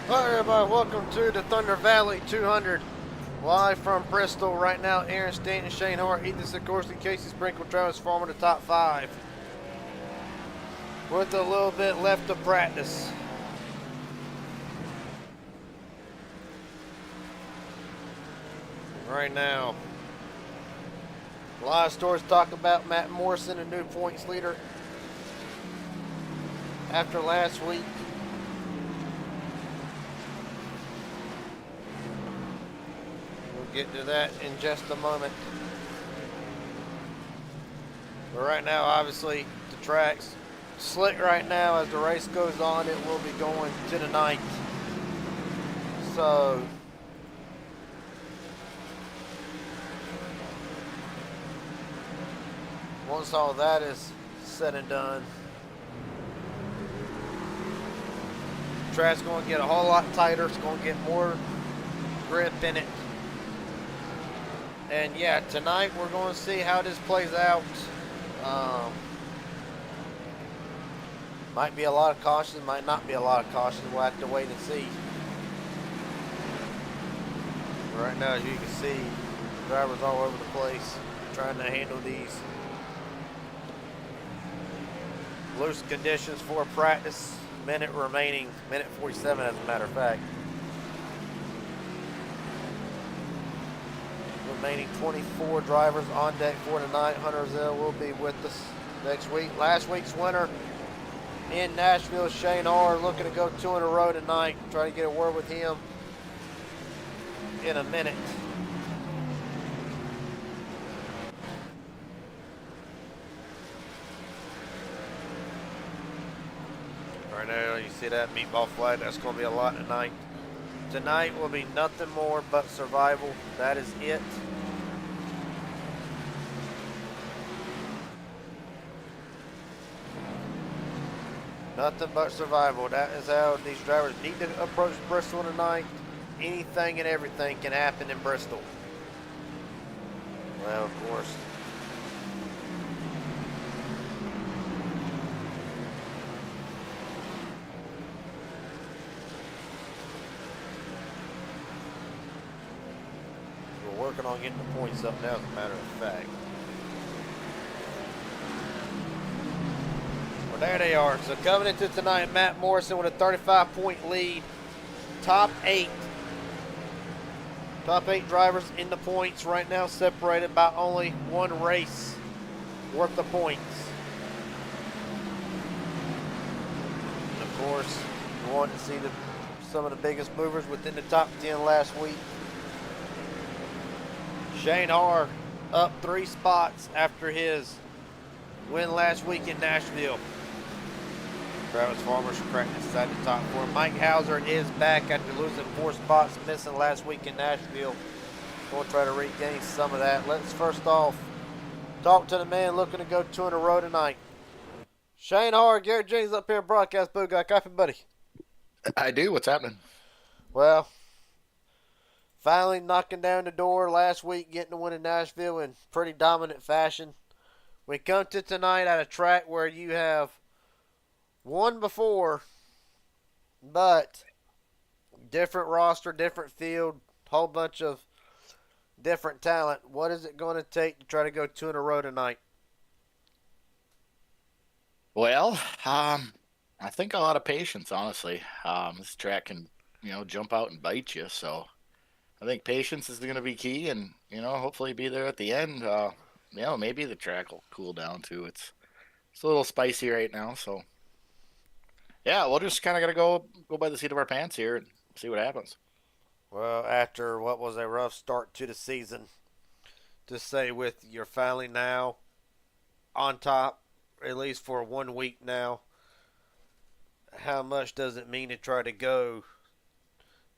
Hi everybody, welcome to the Thunder Valley 200. Live from Bristol right now. Aaron Stanton, Shane Hart, Ethan Sikorsky, Casey Sprinkle, Travis Farmer, the top five. With a little bit left to practice. Right now. A lot of stories talk about Matt Morrison, a new points leader after last week. We'll get to that in just a moment. But right now, obviously, the track's slick right now. As the race goes on, it will be going to the ninth. So, once all that is said and done, the track's going to get a whole lot tighter. It's going to get more grip in it. And yeah, tonight we're going to see how this plays out. Might be a lot of caution, might not be a lot of caution. We'll have to wait and see. Right now, as you can see, drivers all over the place trying to handle these loose conditions for practice. Minute remaining, minute 47 as a matter of fact. Remaining 24 drivers on deck for tonight. Hunter Zell will be with us next week. Last week's winner in Nashville, Shane Hart, looking to go 2 in a row tonight. Try to get a word with him in a minute. Right now, you see that meatball flag? That's going to be a lot tonight. Tonight will be nothing more but survival. That is it. Nothing but survival. That is how these drivers need to approach Bristol tonight. Anything and everything can happen in Bristol. Well, of course. We're working on getting the points up now, as a matter of fact. Well, there they are. So coming into tonight, Matt Morrison with a 35-point lead. Top 8 drivers in the points right now, separated by only one race worth of points. Of course, you want to see some of the biggest movers within the top 10 last week. Shane Hart up 3 spots after his win last week in Nashville. Travis Farmer's cracked inside the top 4. Mike Hauser is back after losing 4 spots, missing last week in Nashville. We'll try to regain some of that. Let's first off talk to the man looking to go 2 in a row tonight. Shane Hart, Gary James up here in broadcast booth. Got coffee, buddy? I do. What's happening? Well, finally knocking down the door last week, getting the win in Nashville in pretty dominant fashion. We come to tonight at a track where you have won before, but different roster, different field, whole bunch of different talent. What is it going to take to try to go 2 in a row tonight? Well, I think a lot of patience, honestly. This track can, jump out and bite you. So I think patience is going to be key, and hopefully be there at the end. Maybe the track will cool down too. It's a little spicy right now, so yeah, we'll just kind of got to go by the seat of our pants here and see what happens. Well, after what was a rough start to the season, to say with you're finally now on top, at least for 1 week now, how much does it mean to try to go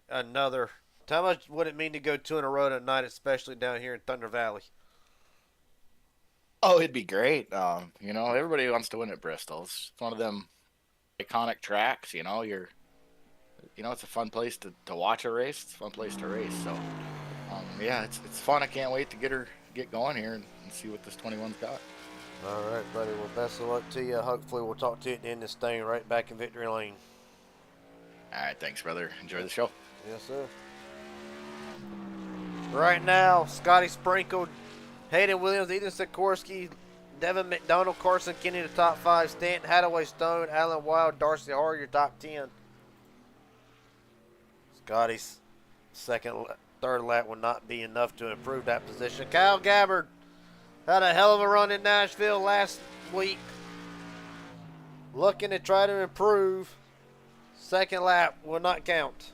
another? How much would it mean to go 2 in a row tonight, especially down here in Thunder Valley? Oh, it'd be great. Everybody wants to win at Bristol. It's one of them iconic tracks. It's a fun place to watch a race. It's a fun place to race. So, yeah, it's fun. I can't wait to get going here and see what this 21's got. All right, buddy. Well, best of luck to you. Hopefully, we'll talk to you at the end of this thing right back in Victory Lane. All right, thanks, brother. Enjoy the show. Yes, sir. Right now, Scotty Sprinkle, Hayden Williams, Ethan Sikorsky, Devin McDonald, Carson Kenny, the top 5. Stanton, Hadaway, Stone, Alan Wild, Darcy Har, your top 10. Scotty's third lap will not be enough to improve that position. Kyle Gabbard had a hell of a run in Nashville last week. Looking to try to improve. Second lap will not count.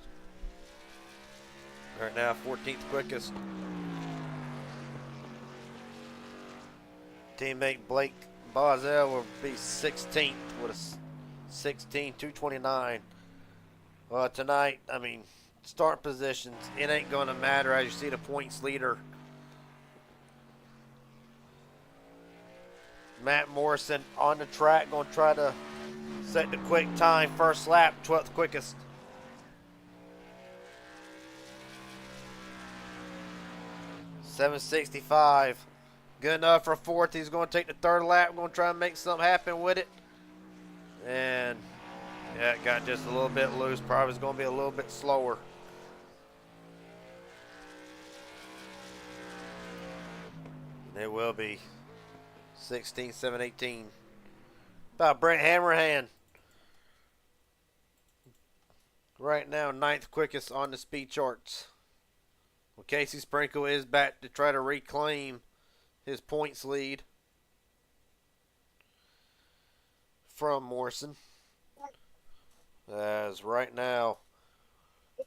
Right now, 14th quickest. Teammate Blake Bozell will be 16th with a 16.229. Well, tonight, I mean, start positions, it ain't going to matter as you see the points leader. Matt Morrison on the track, going to try to set the quick time. First lap, 12th quickest. .765. Good enough for fourth. He's going to take the third lap. Going to try and make something happen with it. And yeah, it got just a little bit loose. Probably is going to be a little bit slower. It will be 16, 7, 18. About Brent Hammerhand. Right now, 9th quickest on the speed charts. Well, Casey Sprinkle is back to try to reclaim his points lead from Morrison. As right now,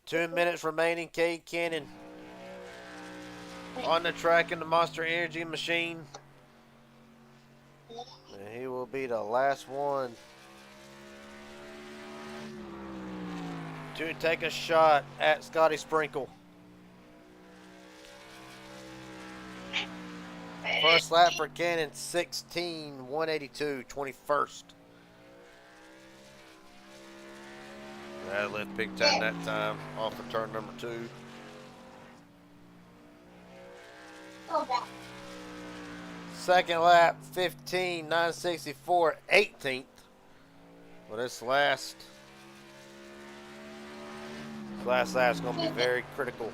2 minutes remaining. Cade Cannon on the track in the Monster Energy machine. And he will be the last one to take a shot at Scotty Sprinkle. First lap for Cannon, 16.182, 21st. That left big time that time off of turn number 2. Second lap, 15.964, 18th. Well, this last lap is going to be very critical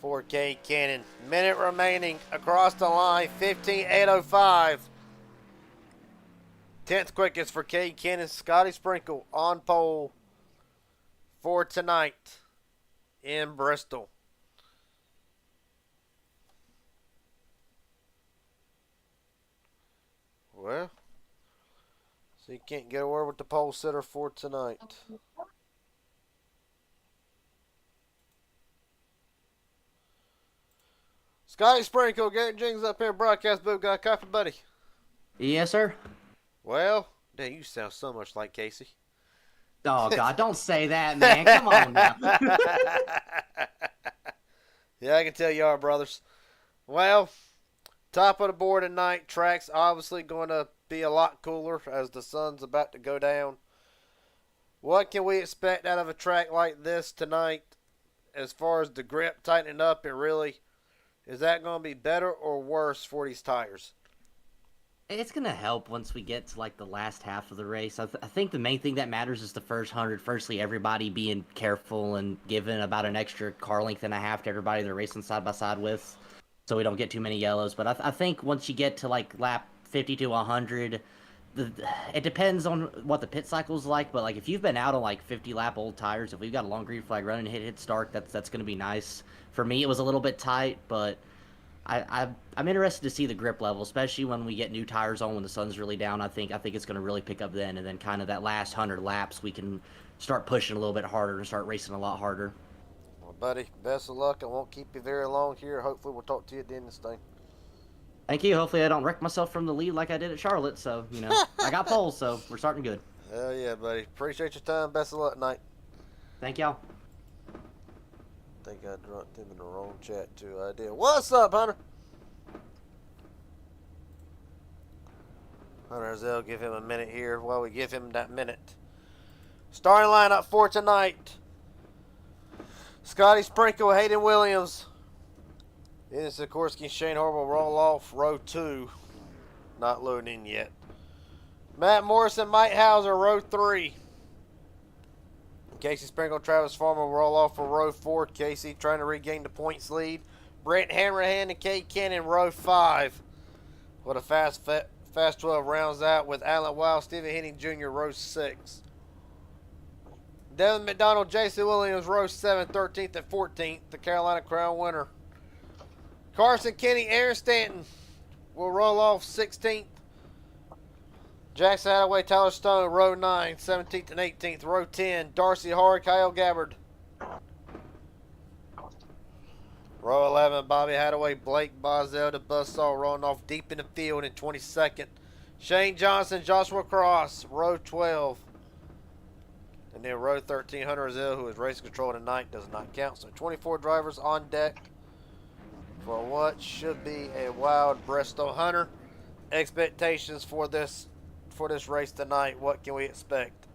for Cade Cannon. Minute remaining across the line, 15.805. 10th quickest for Cade Cannon. Scotty Sprinkle on pole for tonight in Bristol. Well, so you can't get a word with the pole sitter for tonight. Scotty Sprinkle, Garrett Jings up here, broadcast booth. Got a copy, buddy? Yes, sir. Well, damn, you sound so much like Casey. Oh, God, don't say that, man. Come on now. Yeah, I can tell you are, brothers. Well, top of the board tonight. Track's obviously going to be a lot cooler as the sun's about to go down. What can we expect out of a track like this tonight as far as the grip tightening up and really, is that going to be better or worse for these tires? It's going to help once we get to, like, the last half of the race. I think the main thing that matters is the first 100. Firstly, everybody being careful and giving about an extra car length and a half to everybody they're racing side by side with so we don't get too many yellows. But I think once you get to, like, lap 50 to 100, it depends on what the pit cycle's like. But, like, if you've been out on, like, 50-lap old tires, if we've got a long green flag running and hit start, that's going to be nice. For me, it was a little bit tight, but I'm interested to see the grip level, especially when we get new tires on when the sun's really down. I think it's going to really pick up then, and then kind of that last 100 laps we can start pushing a little bit harder and start racing a lot harder. Well, buddy, best of luck. I won't keep you very long here. Hopefully we'll talk to you at the end of this thing. Thank you. Hopefully I don't wreck myself from the lead like I did at Charlotte. So, I got poles, so we're starting good. Hell yeah, buddy. Appreciate your time. Best of luck tonight. Thank y'all. I think I dropped him in the wrong chat too. I did. What's up, Hunter? Hunter Zell, give him a minute here while we give him that minute. Starting lineup for tonight. Scotty Sprinkle, Hayden Williams. Dennis Sikorsky, Shane Harbaugh roll off row 2. Not loading in yet. Matt Morrison, Mike Hauser, row 3. Casey Sprinkle, Travis Farmer will roll off for row 4. Casey trying to regain the points lead. Brent Hammerhand and Kate Cannon, row 5. What a fast 12 rounds out with Alan Wild, Stephen Henning Jr., row 6. Devin McDonald, Jason Williams, row 7, 13th and 14th, the Carolina Crown winner. Carson Kenny, Aaron Stanton will roll off 16th. Jackson Hathaway, Tyler Stone, row 9, 17th and 18th. Row 10, Darcy Hard, Kyle Gabbard. Row 11, Bobby Hathaway, Blake Bozell, the Buzzsaw, rolling off deep in the field in 22nd. Shane Johnson, Joshua Cross, row 12. And then row 13, Hunter Azil, who is race control tonight, does not count. So 24 drivers on deck for what should be a wild Bristol. Hunter, expectations for this race tonight, what can we expect?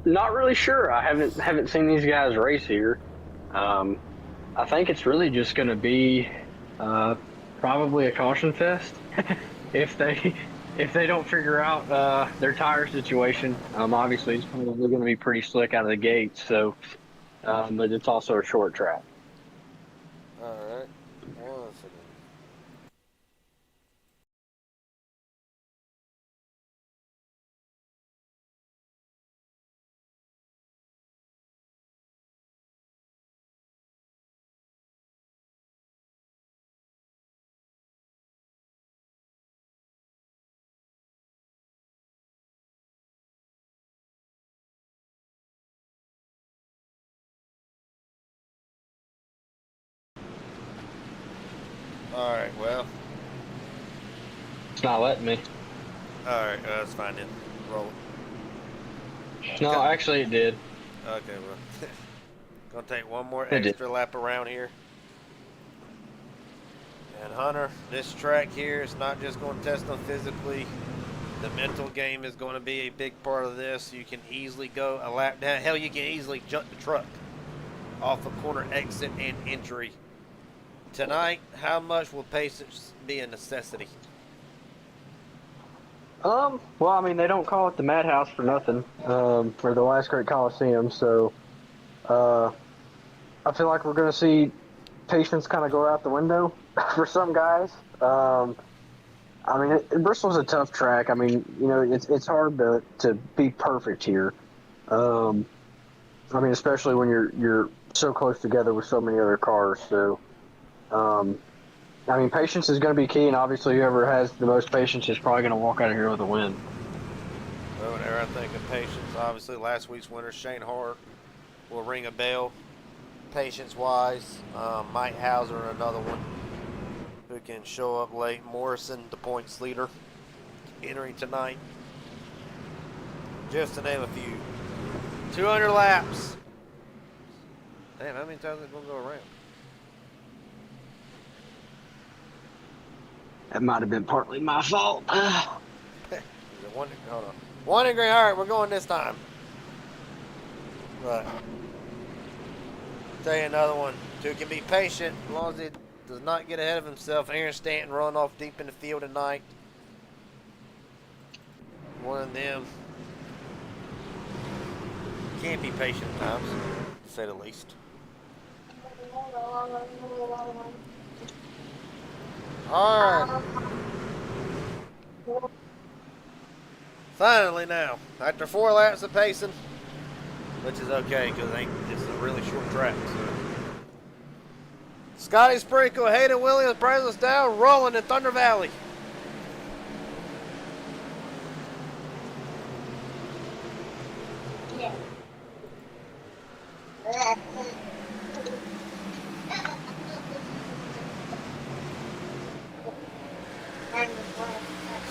Not really sure. I haven't seen these guys race here. I think it's really just going to be probably a caution fest if they don't figure out their tire situation. Obviously it's probably going to be pretty slick out of the gate. So, but it's also a short track. All right. 1 second. All right, well. It's not letting me. All right, that's fine then. Roll it. No, actually it did. Okay, well. Gonna take one more It did. extra lap around here. And Hunter, this track here is not just going to test them physically. The mental game is going to be a big part of this. You can easily go a lap down. Hell, you can easily jump the truck off a corner exit and injury. Tonight, how much will patience be a necessity? Well, I mean, they don't call it the Madhouse for nothing, or the Last Great Coliseum, so I feel like we're going to see patience kind of go out the window for some guys. I mean, Bristol's a tough track. I mean, you know, it's hard to be perfect here. I mean, especially when you're so close together with so many other cars, so... I mean, patience is going to be key, and obviously whoever has the most patience is probably going to walk out of here with a win. Well, whenever I think of patience, obviously last week's winner, Shane Hart, will ring a bell patience-wise. Mike Hauser, another one who can show up late. Morrison, the points leader, entering tonight. Just to name a few. 200 laps. Damn, how many times is it going to go around? That might have been partly my fault. Is it one? Hold on. 1 degree. All right, we're going this time. But tell you another one. Two can be patient as long as he does not get ahead of himself. Aaron Stanton run off deep in the field tonight. One of them can't be patient at times, to say the least. Alright. Finally now, after 4 laps of pacing, which is okay because it's a really short track. So. Scotty Sprinkle, Hayden Williams, Brazos down, rolling in Thunder Valley.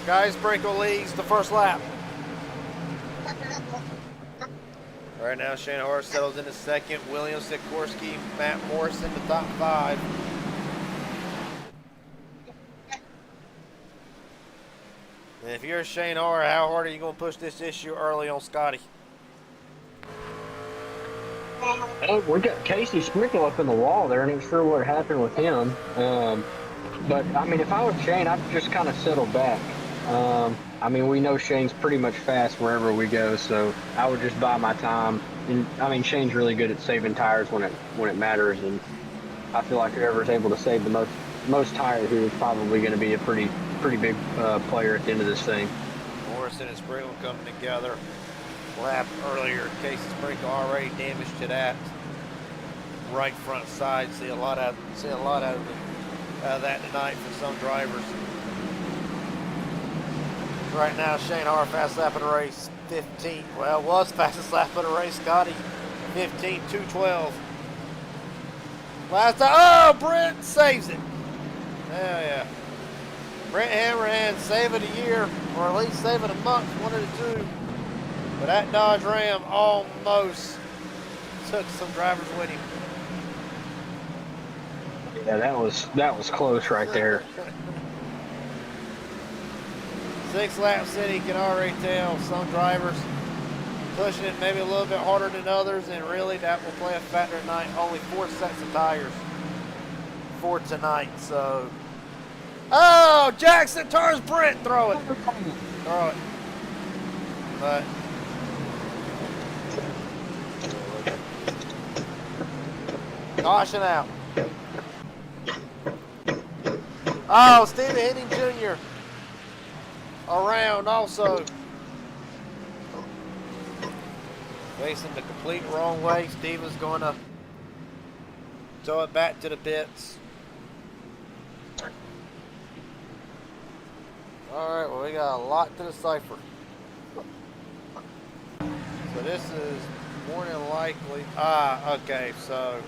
Sky Sprinkle leads the first lap. Right now, Shane Hart settles in the second. William Sikorsky, Matt Morrison, the top 5. And if you're Shane Hart, how hard are you going to push this issue early on Scotty? Oh, we got Casey Sprinkle up in the wall there. I'm not sure what happened with him. But, I mean, if I was Shane, I'd just kind of settle back. I mean, we know Shane's pretty much fast wherever we go, so I would just buy my time. And I mean, Shane's really good at saving tires when it matters, and I feel like whoever's able to save the most tires here is probably going to be a pretty big player at the end of this thing. Morrison and Sprinkle coming together. Lap earlier, Casey Sprinkle already damaged to that right front side. See a lot out of that tonight for some drivers. Right now, Shane Harr fast lap of the race, 15. Well, was fastest lap of the race, Scotty, 15:2:12. Last time, oh, Brent saves it. Hell yeah. Brent Hammerhand saving a year, or at least saving a month, one of the two. But that Dodge Ram almost took some drivers with him. Yeah, that was close right there. 6 laps in, he can already tell some drivers pushing it maybe a little bit harder than others, and really that will play a factor tonight. Only 4 sets of tires for tonight, so. Oh, Jackson turns Brent, throw it. Throw it. But. Caution out. Oh, Stephen Henning Jr. around also. Facing the complete wrong way. Steven's going to throw it back to the pits. All right, well, we got a lot to decipher. So this is more than likely. Okay, so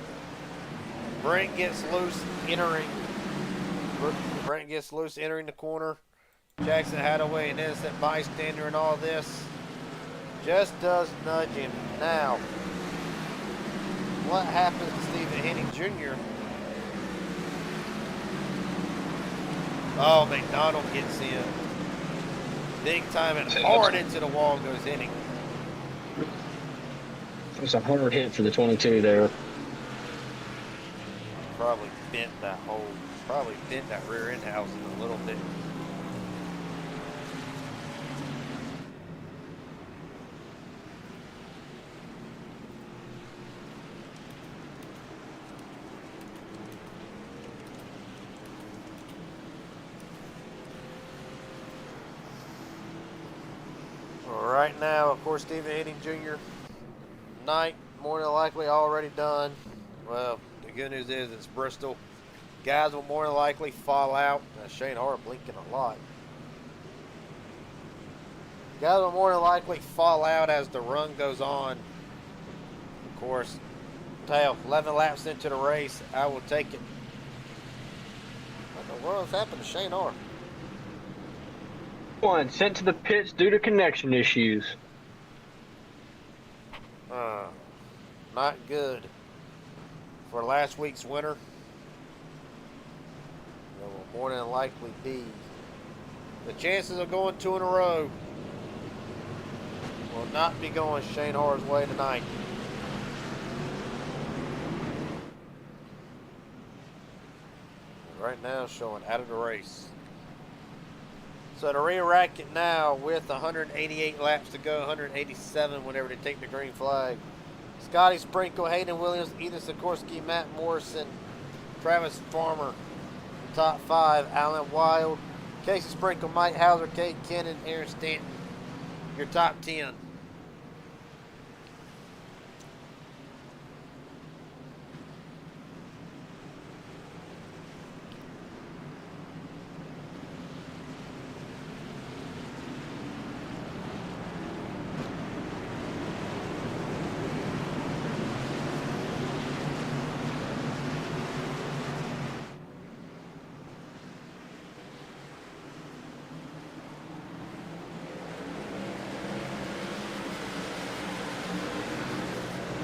Brent gets loose entering the corner. Jackson Hadaway, an innocent bystander in all this, just does nudge him. Now, what happens to Stephen Henning Jr.? Oh, McDonald gets in. Big time and hard into the wall goes Henning. It was a hard hit for the 22 there. Probably bent that rear end housing a little bit. Right now, of course, Stephen Henning Jr. night more than likely already done. Well, the good news is it's Bristol. Guys will more than likely fall out. Shane Harr blinking a lot. Guys will more than likely fall out as the run goes on. Of course, 11 laps into the race, I will take it. What in the world has happened to Shane Harr? One sent to the pits due to connection issues. Not good for last week's winner. There will more than likely be the chances of going 2 in a row will not be going Shane Harr's way tonight. Right now showing out of the race. So to re-rack it now with 188 laps to go, 187 whenever they take the green flag. Scotty Sprinkle, Hayden Williams, Ethan Sikorsky, Matt Morrison, Travis Farmer, top 5, Alan Wild, Casey Sprinkle, Mike Hauser, Kate Kennan, Aaron Stanton, your top 10.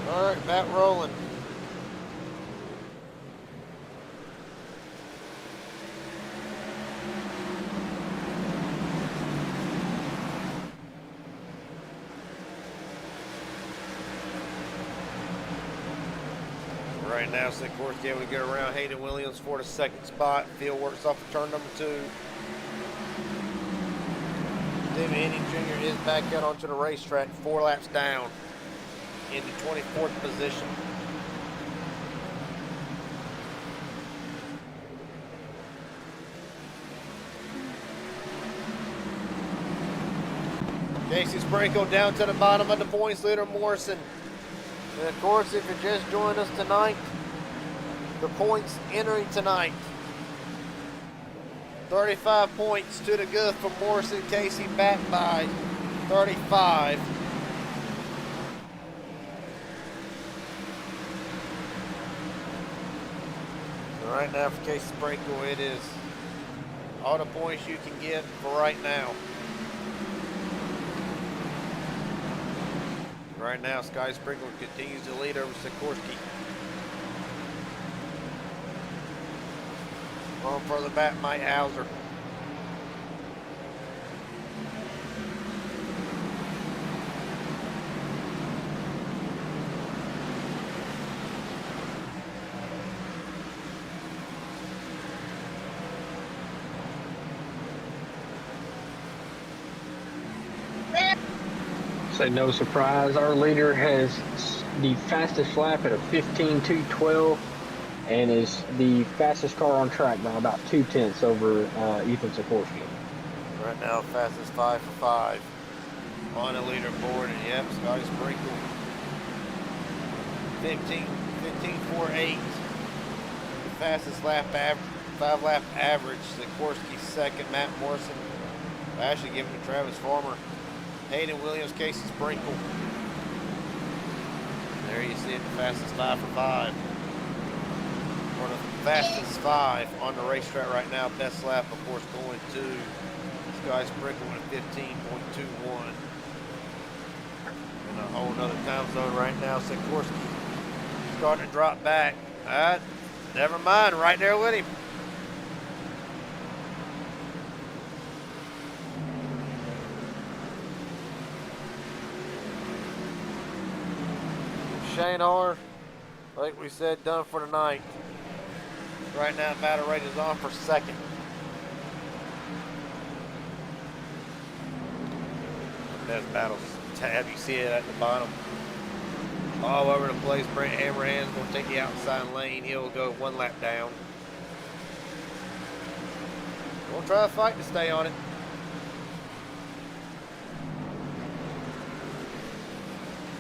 All right, Matt rolling. Right now, Sikorsky able to get around Hayden Williams for the second spot. Field works off of turn number 2. Stephen Henning Jr. is back out onto the racetrack, 4 laps down in the 24th position. Casey Sprinkle down to the bottom of the points leader, Morrison. And of course, if you're just joining us tonight, the points entering tonight. 35 points to the good for Morrison. Casey back by 35. So right now for Casey Sprinkle, it is all the points you can get for right now. Right now, Sky Sprinkle continues to lead over Sikorsky. Going further back, Mike Hauser. Say no surprise, our leader has the fastest lap at a 15.212 and is the fastest car on track by about 2/10 over Ethan Sikorsky. Right now, fastest 5 for 5 on the leaderboard, and yep, Scotty Sprinkle 15.48. The fastest lap 5 lap average. Sikorsky second, Matt Morrison. Actually giving to Travis Farmer. Hayden Williams, Casey Sprinkle. There you see it, the fastest 5 for 5. Or the fastest 5 on the racetrack right now. Best lap, of course, going to Sky Sprinkle at 15.21. In a whole nother time zone right now. Sikorsky starting to drop back. Never mind, right there with him. Shane Hoare, like we said, done for the night. Right now, battle rate is on for second. Best battles tab, you see it at the bottom. All over the place. Brent Hammerhand's going to take the outside lane. He'll go 1 lap down. We'll try to fight to stay on it.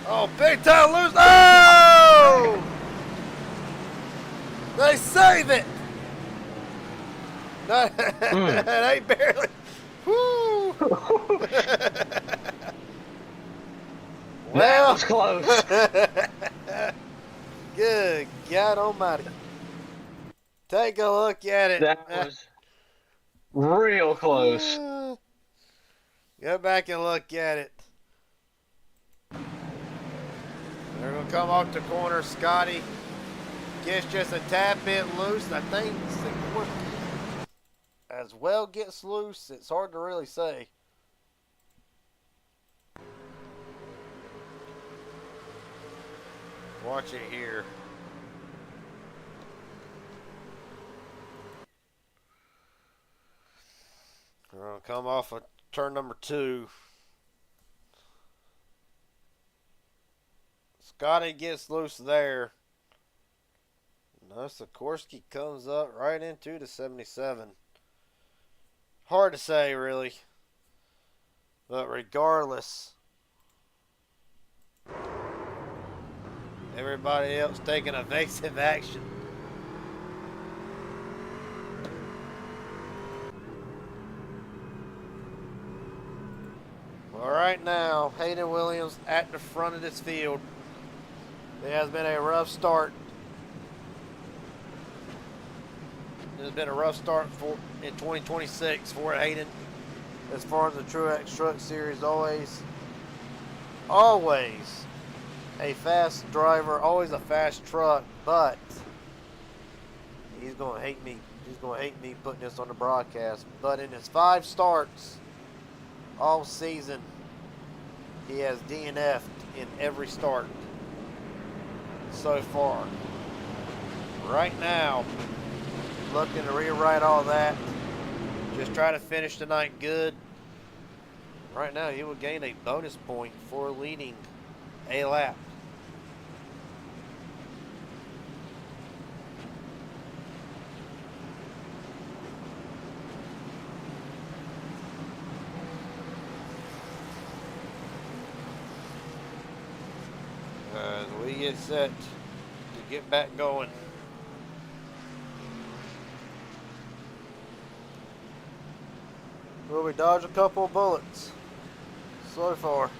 Oh, big time loose. Oh! They save it. No, they barely. Woo! That was close. Good God Almighty. Take a look at it. That was real close. Go back and look at it. They're going to come off the corner. Scotty gets just a tad bit loose. I think Sikorsky as well gets loose. It's hard to really say. Watch it here. We're going to come off of turn number 2. Scotty gets loose there. No, Sikorsky comes up right into the 77. Hard to say, really. But regardless, everybody else taking evasive action. Well, right now, Hayden Williams at the front of this field. It has been a rough start. It has been a rough start in 2026 for Hayden. As far as the Tru-Axe Truck Series, always a fast driver, always a fast truck, but he's gonna hate me. He's gonna hate me putting this on the broadcast. But in his 5 starts all season, he has DNF'd in every start so far. Right now, looking to rewrite all that. Just try to finish the night good. Right now, you will gain a bonus point for leading a lap. As we get set to get back going. Well, we dodged a couple of bullets so far.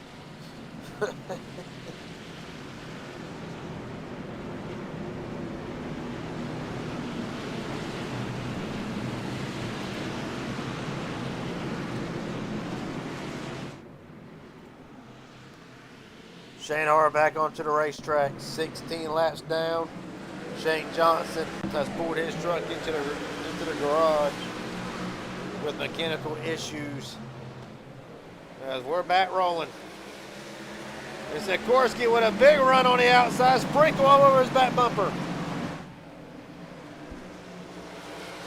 Shane Harr back onto the racetrack, 16 laps down. Shane Johnson has pulled his truck into the garage with mechanical issues. As we're back rolling. It's Sikorsky with a big run on the outside, sprinkle all over his back bumper.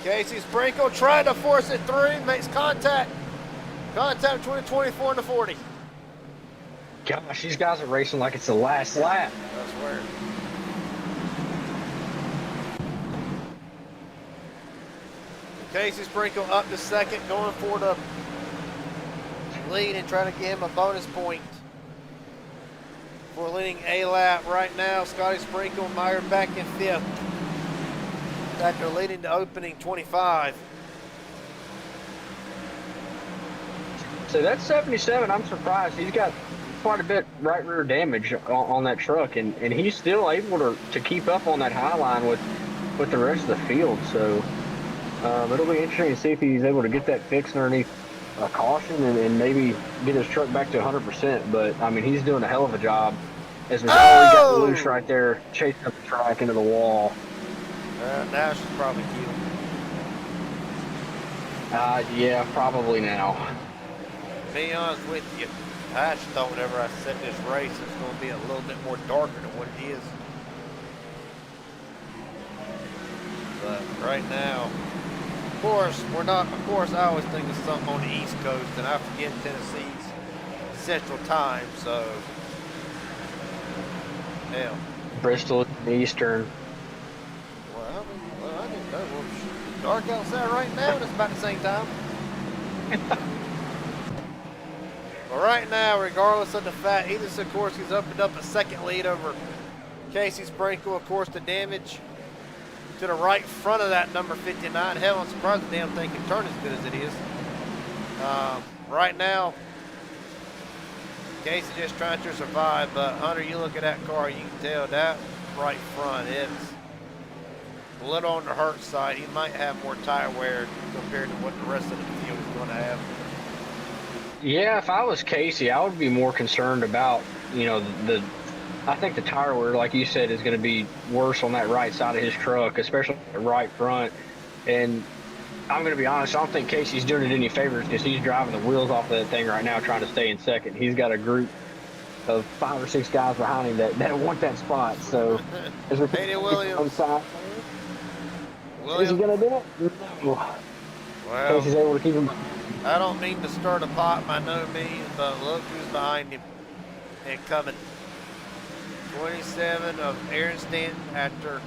Casey Sprinkle trying to force it through, makes contact. Contact between the 24 and the 40. Gosh, these guys are racing like it's the last lap. I swear. Casey Sprinkle up to second, going for the lead and trying to get him a bonus point for leading a lap. Right now, Scotty Sprinkle mired back in fifth after leading the opening 25. So that's 77. I'm surprised. He's got quite a bit right rear damage on that truck, and he's still able to keep up on that high line with the rest of the field. So it'll be interesting to see if he's able to get that fixed underneath a caution and maybe get his truck back to 100%. But I mean, he's doing a hell of a job. As Missouri got loose right there, chasing up the track into the wall. Now she's probably killed. Yeah, probably now. To be honest with you, I actually thought whenever I set this race, it's going to be a little bit more darker than what it is. But right now, of course, we're not. Of course, I always think of something on the East Coast, and I forget Tennessee's Central Time. So, hell, Bristol Eastern. well, I didn't know. Well, it's dark outside right now, and it's about the same time. Well, right now, regardless of the fact, either Sikorsky's opened up a second lead over Casey Sprinkle. Of course, the damage to the right front of that number 59. Hell, I'm surprised the damn thing can turn as good as it is. Right now, Casey just trying to survive. But Hunter, you look at that car, you can tell that right front is a little on the hurt side. He might have more tire wear compared to what the rest of the field is going to have. Yeah, if I was Casey, I would be more concerned about, I think the tire wear, like you said, is going to be worse on that right side of his truck, especially the right front. And I'm going to be honest, I don't think Casey's doing it any favors because he's driving the wheels off of that thing right now trying to stay in second. He's got a group of 5 or 6 guys behind him that want that spot. So, Hey, Williams. Is he going to do it? No. Well, Casey's able to keep him. I don't mean to stir the pot by no means, but look who's behind him and coming. 27 of Aaron Stanton after,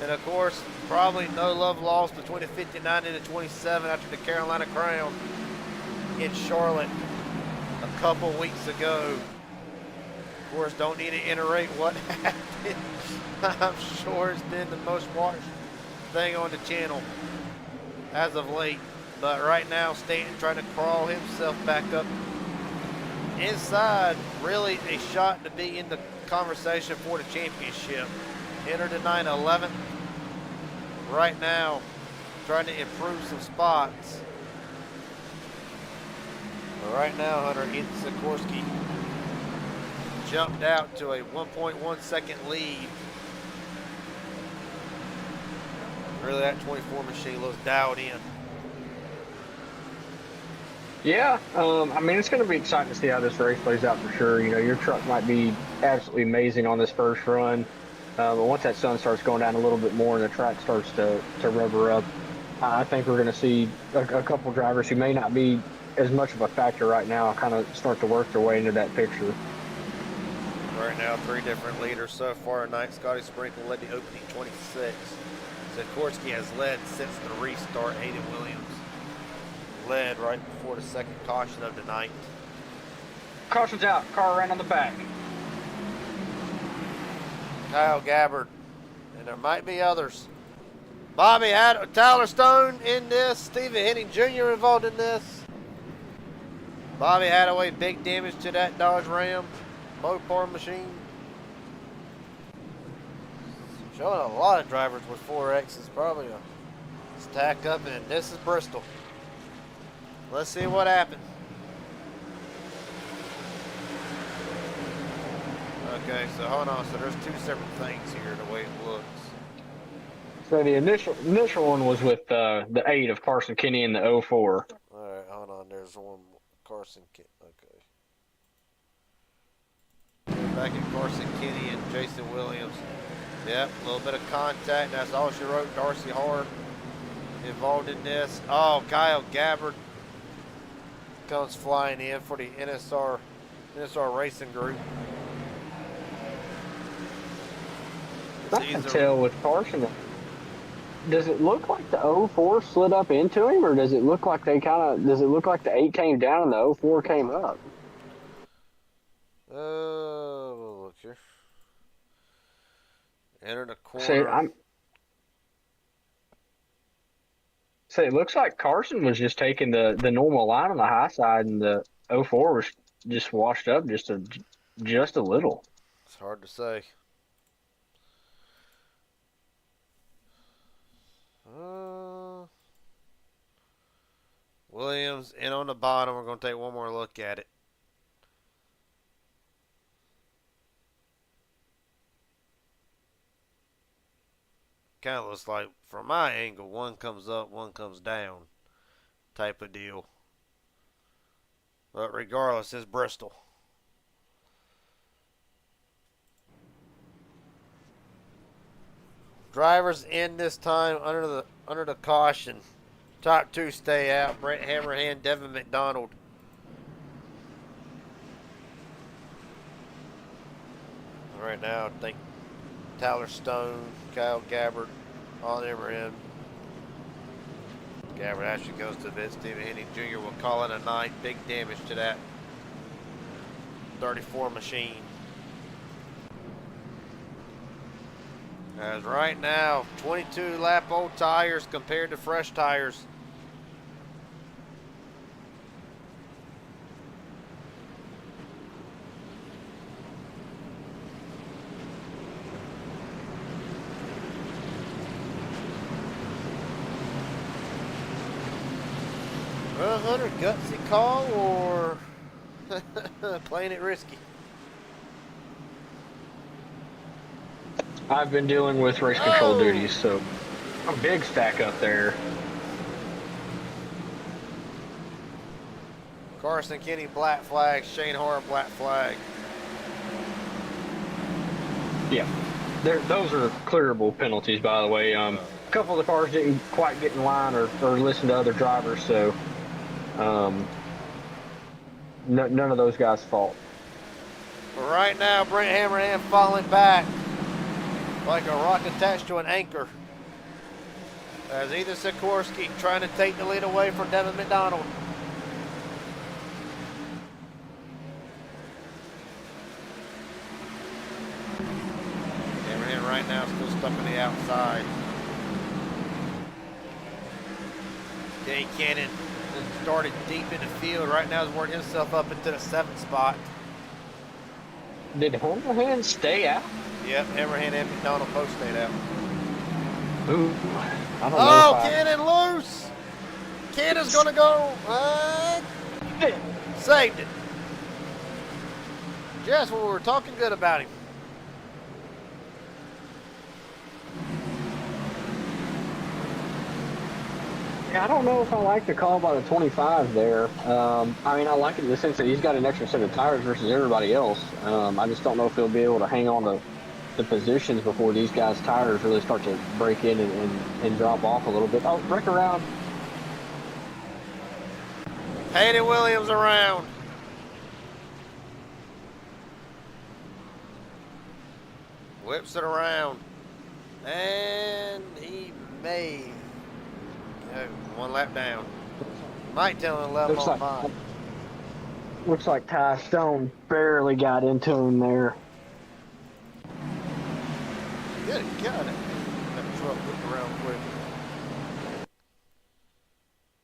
and of course, probably no love lost between the 59 and the 27 after the Carolina Crown in Charlotte a couple weeks ago. Of course, don't need to iterate what happened. I'm sure it's been the most watched thing on the channel as of late. But right now, Stanton trying to crawl himself back up inside. Really a shot to be in the conversation for the championship. Entered the 9-11. Right now, trying to improve some spots. But right now, Hunter, Ethan Sikorsky jumped out to a 1.1 second lead. Really, that 24 machine looks dialed in. Yeah, I mean, it's going to be exciting to see how this race plays out for sure. Your truck might be absolutely amazing on this first run, but once that sun starts going down a little bit more and the track starts to rubber up, I think we're going to see a couple drivers who may not be as much of a factor right now, kind of start to work their way into that picture. Right now, 3 different leaders so far tonight. Scotty Sprinkle led the opening 26. Sikorsky has led since the restart. Hayden Williams led right before the second caution of the night. Caution's out. Car ran on the back. Kyle Gabbard, and there might be others. Bobby had Tyler Stone in this. Stephen Henning Jr. involved in this. Bobby Hadaway, big damage to that Dodge Ram Mopar machine. Showing a lot of drivers with 4Xs, probably a stack up, and this is Bristol. Let's see what happens. Okay, so hold on. So there's 2 separate things here, the way it looks. So the initial one was with the 8 of Carson Kinney and the 04. All right, hold on. There's one Carson. Okay. Back at Carson Kinney and Jason Williams. Yep, a little bit of contact. That's all she wrote. Darcy Hart involved in this. Oh, Kyle Gabbard comes flying in for the NSR Racing Group. I can tell with Carson. Does it look like the 04 slid up into him, or does it look like does it look like the 8 came down and the 04 came up? We'll look here. Enter the corner. So it looks like Carson was just taking the normal line on the high side, and the 04 was just washed up just a little. It's hard to say. Williams in on the bottom. We're going to take one more look at it. Kind of looks like, from my angle, one comes up, one comes down type of deal. But regardless, it's Bristol. Drivers in this time under the caution. Top 2 stay out. Brent Hammerhand, Devin McDonald. Right now, I think Tyler Stone, Kyle Gabbard, on their end. Gabbard actually goes to the bit. Stephen Henning Jr. will call it a night. Big damage to that 34 machine. As right now, 22 lap old tires compared to fresh tires. Well, Hunter, gutsy call or playing it risky? I've been dealing with race control duties, so a big stack up there. Carson Kinney, black flag. Shane Hart, black flag. Yeah, those are clearable penalties, by the way. A couple of the cars didn't quite get in line or listen to other drivers, so none of those guys' fault. But right now, Brent Hammerhand falling back like a rock attached to an anchor. As Ethan Sikorsky trying to take the lead away from Devin McDonald. Hammerhand right now still stuck on the outside. Danny Cannon started deep in the field. Right now he's working himself up into the 7th spot. Did Hammerhand stay out? Yep, Hammerhand and McDonald both stayed out. Ooh, I don't know. Oh, Cannon loose! Cannon's gonna go. Saved it. Just when we were talking good about him. I don't know if I like the call by the 25 there. I mean, I like it in the sense that he's got an extra set of tires versus everybody else. I just don't know if he'll be able to hang on to the positions before these guys' tires really start to break in and drop off a little bit. Oh, break around. Hayden Williams around. Whips it around. And he may go one lap down. Might tell him level on mine. Looks like Ty Stone barely got into him there. Good God. That truck whipped around quick.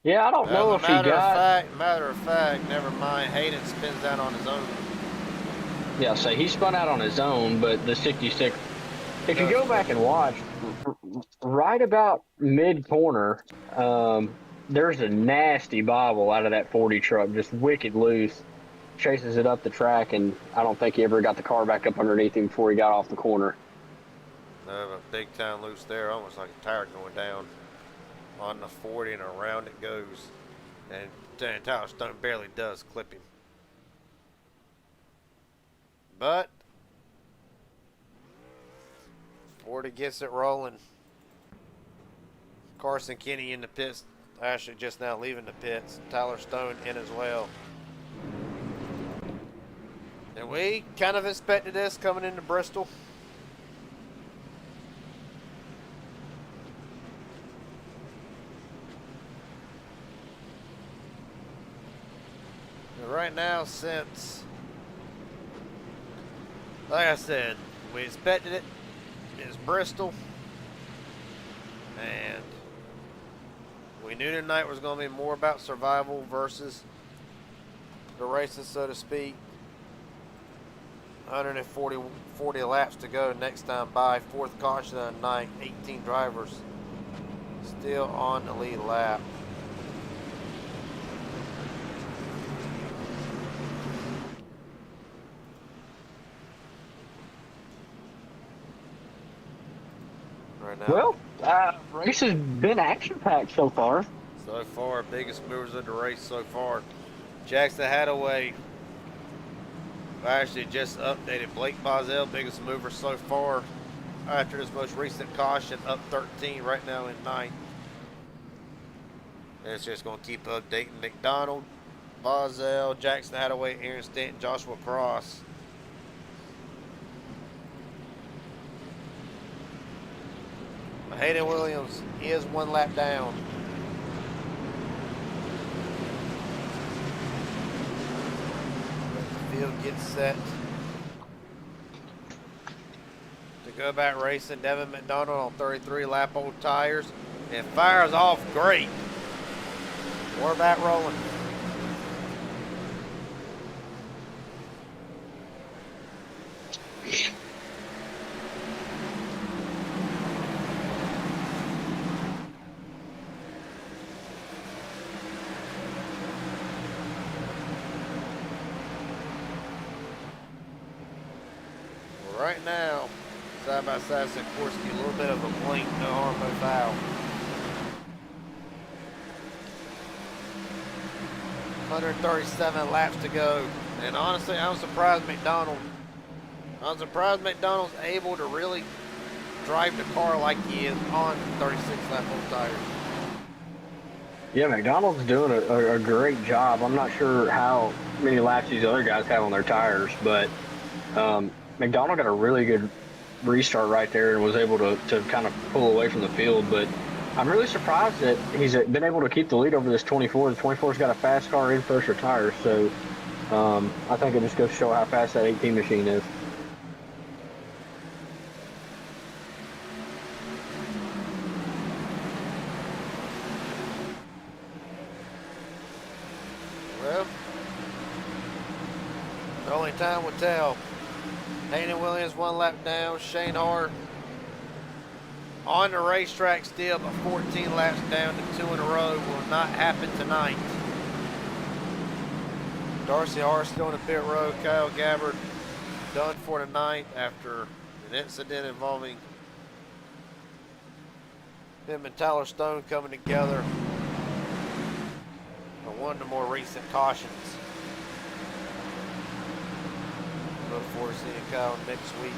Yeah, I don't know if he got. Matter of fact, never mind. Hayden spins out on his own. Yeah, so he spun out on his own, but the 66. If you go back and watch, right about mid corner, there's a nasty bobble out of that 40 truck, just wicked loose. Chases it up the track, and I don't think he ever got the car back up underneath him before he got off the corner. A big time loose there, almost like a tire going down on the 40, and around it goes. And Tyler Stone barely does clip him. But 40 gets it rolling. Carson Kenny in the pits, actually just now leaving the pits. Tyler Stone in as well. And we kind of expected this coming into Bristol. And right now, since, like I said, we expected it. It's Bristol. And we knew tonight was going to be more about survival versus the races, so to speak. 140 laps to go next time by. Fourth caution of the night. 18 drivers still on the lead lap. Right now. Well, race has been action-packed so far. So far, biggest movers of the race so far. Jackson Hadaway actually just updated. Blake Bozell, biggest mover so far after his most recent caution, up 13 right now in ninth. And it's just going to keep updating. McDonald, Bozell, Jackson Hadaway, Aaron Stanton, Joshua Cross. Hayden Williams is one lap down. Field gets set to go back racing. Devin McDonald on 33 lap old tires and fires off great. We're back rolling. Right now, side by side, Sikorsky, a little bit of a blink, no harm, no foul. 137 laps to go, and honestly, I'm surprised McDonald's able to really drive the car like he is on 36 lap old tires. Yeah, McDonald's doing a great job. I'm not sure how many laps these other guys have on their tires, but McDonald got a really good restart right there and was able to kind of pull away from the field. But I'm really surprised that he's been able to keep the lead over this 24. The 24's got a fast car and fresher tires, so I think it just goes to show how fast that 18 machine is. Well, only time will tell. Hayden Williams one lap down. Shane Hart on the racetrack still, but 14 laps down to 2 in a row. Will not happen tonight. Darcy Hart still in the pit road. Kyle Gabbard done for the night after an incident involving him and Tyler Stone coming together on one of the more recent cautions. Look forward to seeing Kyle next week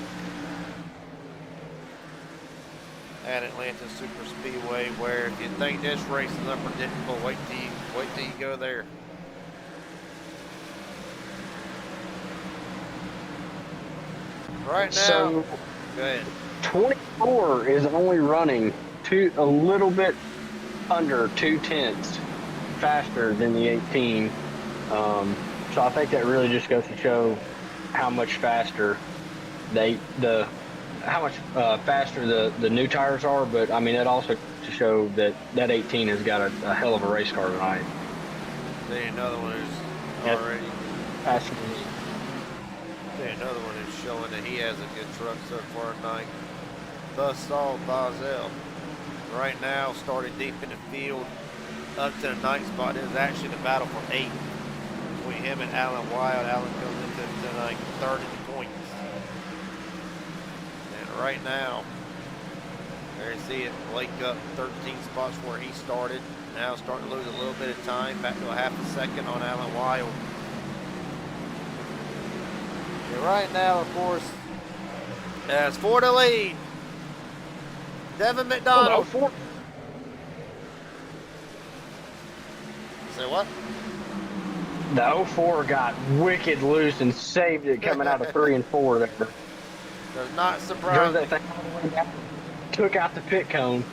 at Atlanta Super Speedway, where if you think this race is unpredictable, wait till you go there. Right now, So go ahead. 24 is only running a little bit under 2/10 faster than the 18. So I think that really just goes to show how much faster faster the new tires are. But I mean, that also to show that 18 has got a hell of a race car tonight. There's another one who's Yep. already. Faster. There's another one who's showing that he has a good truck so far tonight. Buzzsaw Bazel. Right now, started deep in the field, up to the 9th spot. It was actually the battle for 8 between him and Alan Wild. Alan goes into tonight 3rd in the points. And right now, there you see it, Blake up 13 spots where he started. Now starting to lose a little bit of time, back to a half a second on Alan Wild. And right now, of course, as for the lead, Devin McDonald. Oh, Say what? the 04 got wicked loose and saved it coming out of 3 and 4 there. Does not Drove surprise me. that thing all the way down, took out the pit cone.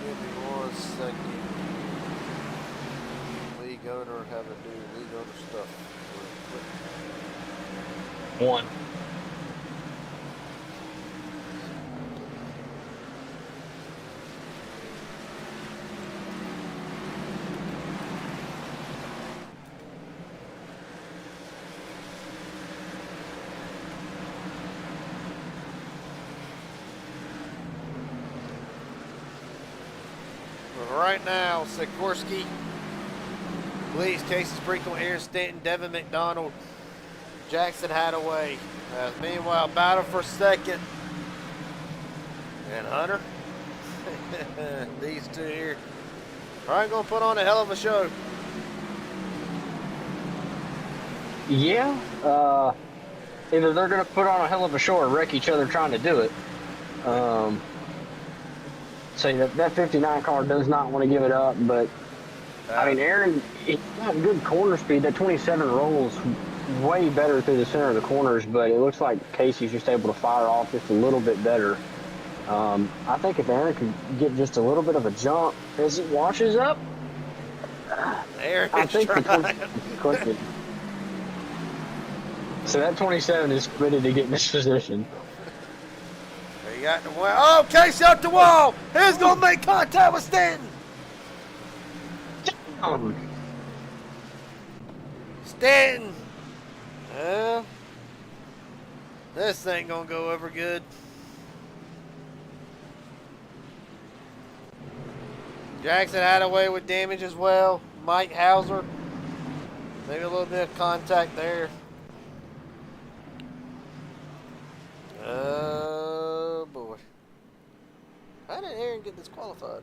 Give me 1 second. League owner have to do league owner stuff real quick. One. But right now, Sikorsky, Bleeds, Casey Sprinkle, Aaron Stanton, Devin McDonald, Jackson Hadaway. Meanwhile, battle for 2nd. And Hunter. These two here. Probably going to put on a hell of a show. Yeah. Either they're going to put on a hell of a show or wreck each other trying to do it. So that 59 car does not want to give it up, but I mean, Aaron, he's got good corner speed. That 27 rolls way better through the center of the corners, but it looks like Casey's just able to fire off just a little bit better. I think if Aaron could get just a little bit of a jump as it washes up, Aaron I is think the trying. 27 is clicking. So that 27 is committed to getting this position. He got the wall. Oh, Casey up the wall. He's going to make contact with Stanton. Stanton. Well, this ain't going to go over good. Jackson Hadaway with damage as well. Mike Hauser. Maybe a little bit of contact there. Oh, boy. How did Aaron get disqualified?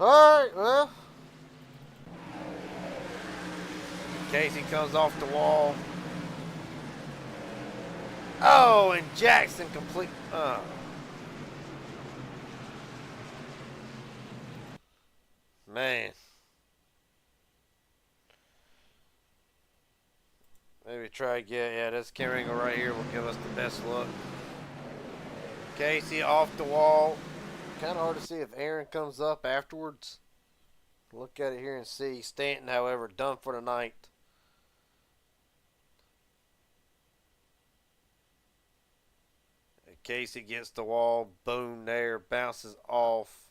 Alright, well. Casey comes off the wall. Oh, and Jackson complete. Man. Maybe try again. Yeah, this camera angle right here will give us the best look. Casey off the wall. Kind of hard to see if Aaron comes up afterwards. Look at it here and see. Stanton, however, done for the night. Casey gets the wall. Boom there. Bounces off.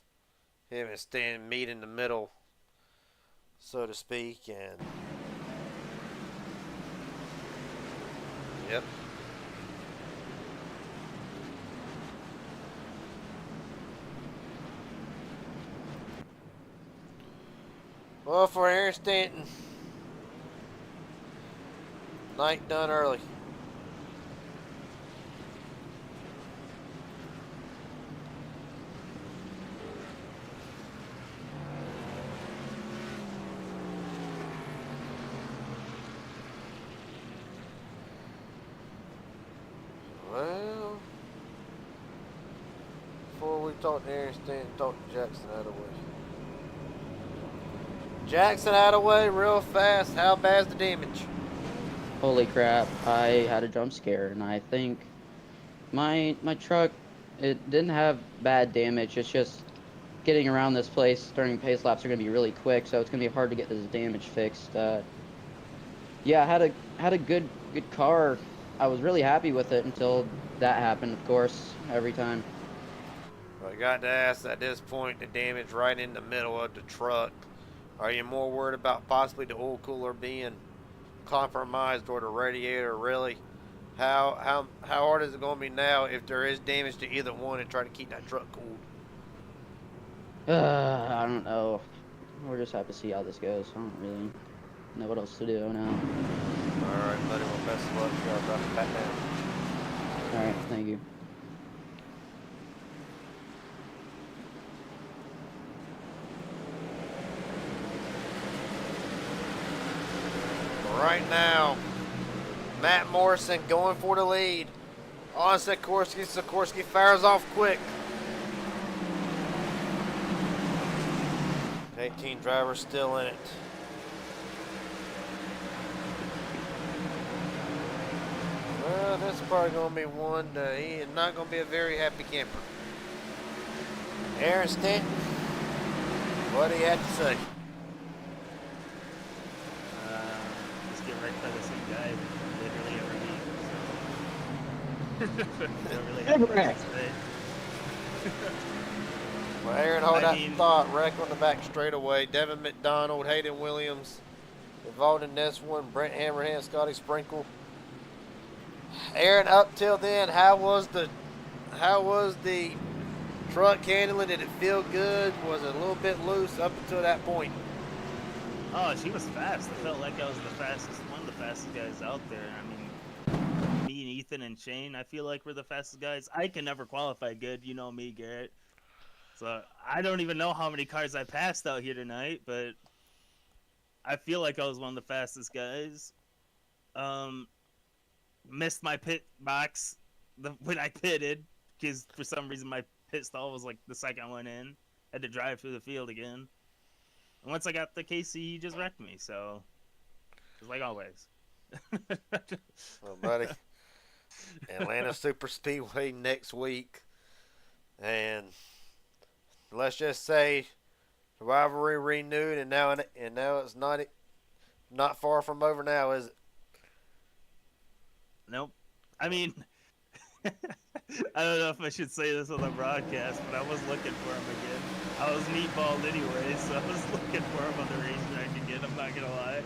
Him and Stanton meet in the middle, so to speak. And yep. Well, for Aaron Stanton, night done early. talk to Aaron Stanton, talk to Jackson Attaway. Jackson Attaway, real fast. How bad's the damage? Holy crap, I had a jump scare, and I think my truck, it didn't have bad damage. It's just getting around this place during pace laps are going to be really quick, so it's going to be hard to get this damage fixed. Yeah, I had a good car. I was really happy with it until that happened, of course, every time. Well, I got to ask at this point, the damage right in the middle of the truck. Are you more worried about possibly the oil cooler being compromised or the radiator really? How hard is it going to be now if there is damage to either one and try to keep that truck cooled? I don't know. We'll just have to see how this goes. I don't really know what else to do now. All right, buddy. Well, best of luck. I'll drop it back down. All right, thank you. Right now, Matt Morrison going for the lead. On Sikorsky. Sikorsky fires off quick. 18 driver still in it. Well, that's probably going to be one day. He is not going to be a very happy camper. Aaron Stanton, what do you have to say? Just get right by the same guy literally every week. So. Don't really have much to say. Well, Aaron, hold that I mean, thought. Wreck on the back straightaway. Devin McDonald, Hayden Williams involved in this one. Brent Hammerhand, Scotty Sprinkle. Aaron, up till then, how was the truck handling? Did it feel good? Was it a little bit loose up until that point? Oh, she was fast. I felt like I was one of the fastest guys out there. I mean, me and Ethan and Shane, I feel like we're the fastest guys. I can never qualify good. You know me, Garrett. So I don't even know how many cars I passed out here tonight, but I feel like I was one of the fastest guys. Missed my pit box when I pitted because for some reason my pit stall was like the second one in. Had to drive through the field again. And once I got the KC, he just wrecked me. So it's like always. Well, buddy, Atlanta Super Speedway next week, and let's just say the rivalry renewed, and now it's not far from over now, is it? Nope. I mean, I don't know if I should say this on the broadcast, but I was looking for him again. I was meatballed anyway, so I was looking for him on the racetrack again. I'm not gonna lie.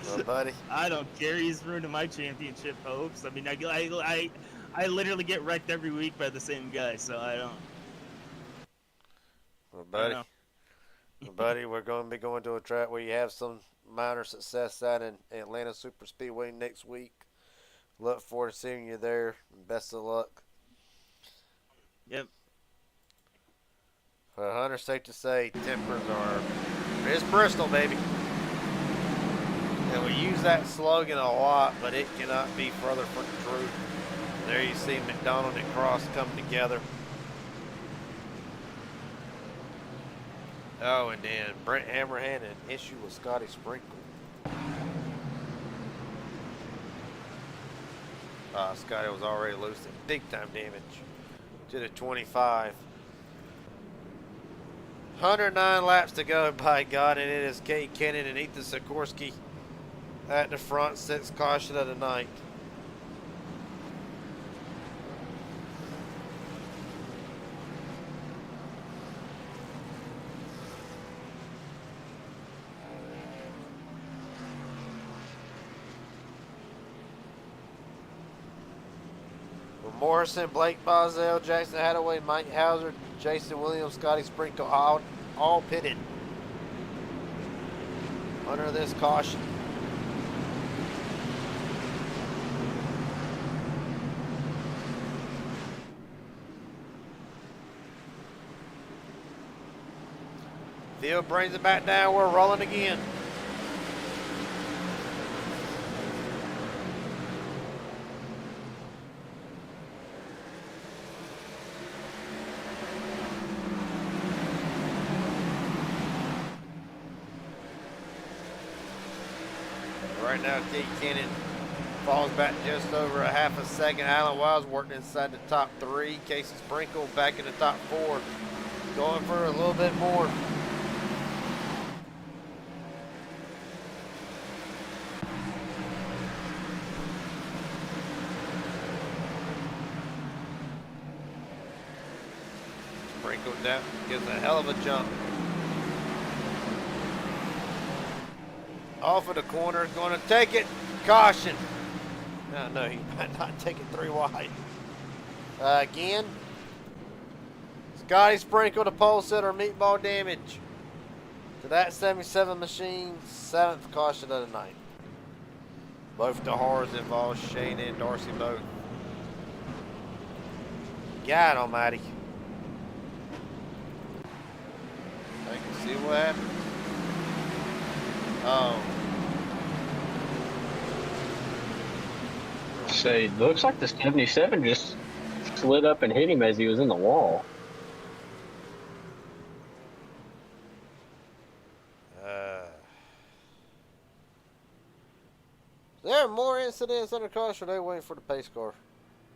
Well, buddy, I don't care. He's ruining my championship hopes. I mean, I literally get wrecked every week by the same guy, so I don't. well, buddy, we're going to be going to a track where you have some minor success at in Atlanta Super Speedway next week. Look forward to seeing you there. Best of luck. Yep. Well, Hunter, safe to say, tempers are. It's Bristol, baby. And we use that slogan a lot, but it cannot be further from the truth. There you see McDonald and Cross come together. Oh, and then Brent Hammerhand an issue with Scotty Sprinkle. Scotty was already losing big time damage to the 25. 109 laps to go, by God, and it is Kate Kennan and Ethan Sikorsky at the front, sixth caution of the night. Morrison, Blake Bozell, Jackson Hadaway, Mike Hauser, Jason Williams, Scotty Sprinkle, all pitted under this caution. Field brings it back down. We're rolling again. Right now, Keith Cannon falls back just over a half a second. Alan Wild's working inside the top 3. Casey Sprinkle back in the top 4. Going for a little bit more. Sprinkle down, gives a hell of a jump. Off of the corner, going to take it. Caution. No, he might not take it 3 wide. Again. Scotty Sprinkle to pole sitter, meatball damage to that 77 machine. 7th caution of the night. Both the horrors involved, Shane and Darcy both. God almighty. I can see what happened. Oh. Say, looks like the 77 just slid up and hit him as he was in the wall. There are more incidents under caution. Or are they waiting for the pace car?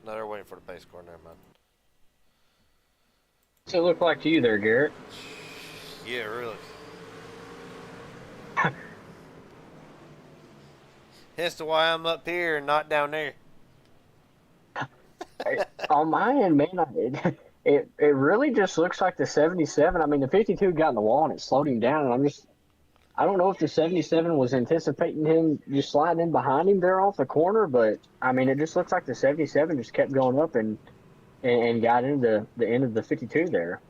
No, they're waiting for the pace car. Never mind. What's it look like to you there, Garrett? Yeah, really. Hence to why I'm up here and not down there. On my end, man, it really just looks like the 77. I mean, the 52 got in the wall and it slowed him down. And I don't know if the 77 was anticipating him just sliding in behind him there off the corner, but I mean, it just looks like the 77 just kept going up and got into the end of the 52 there.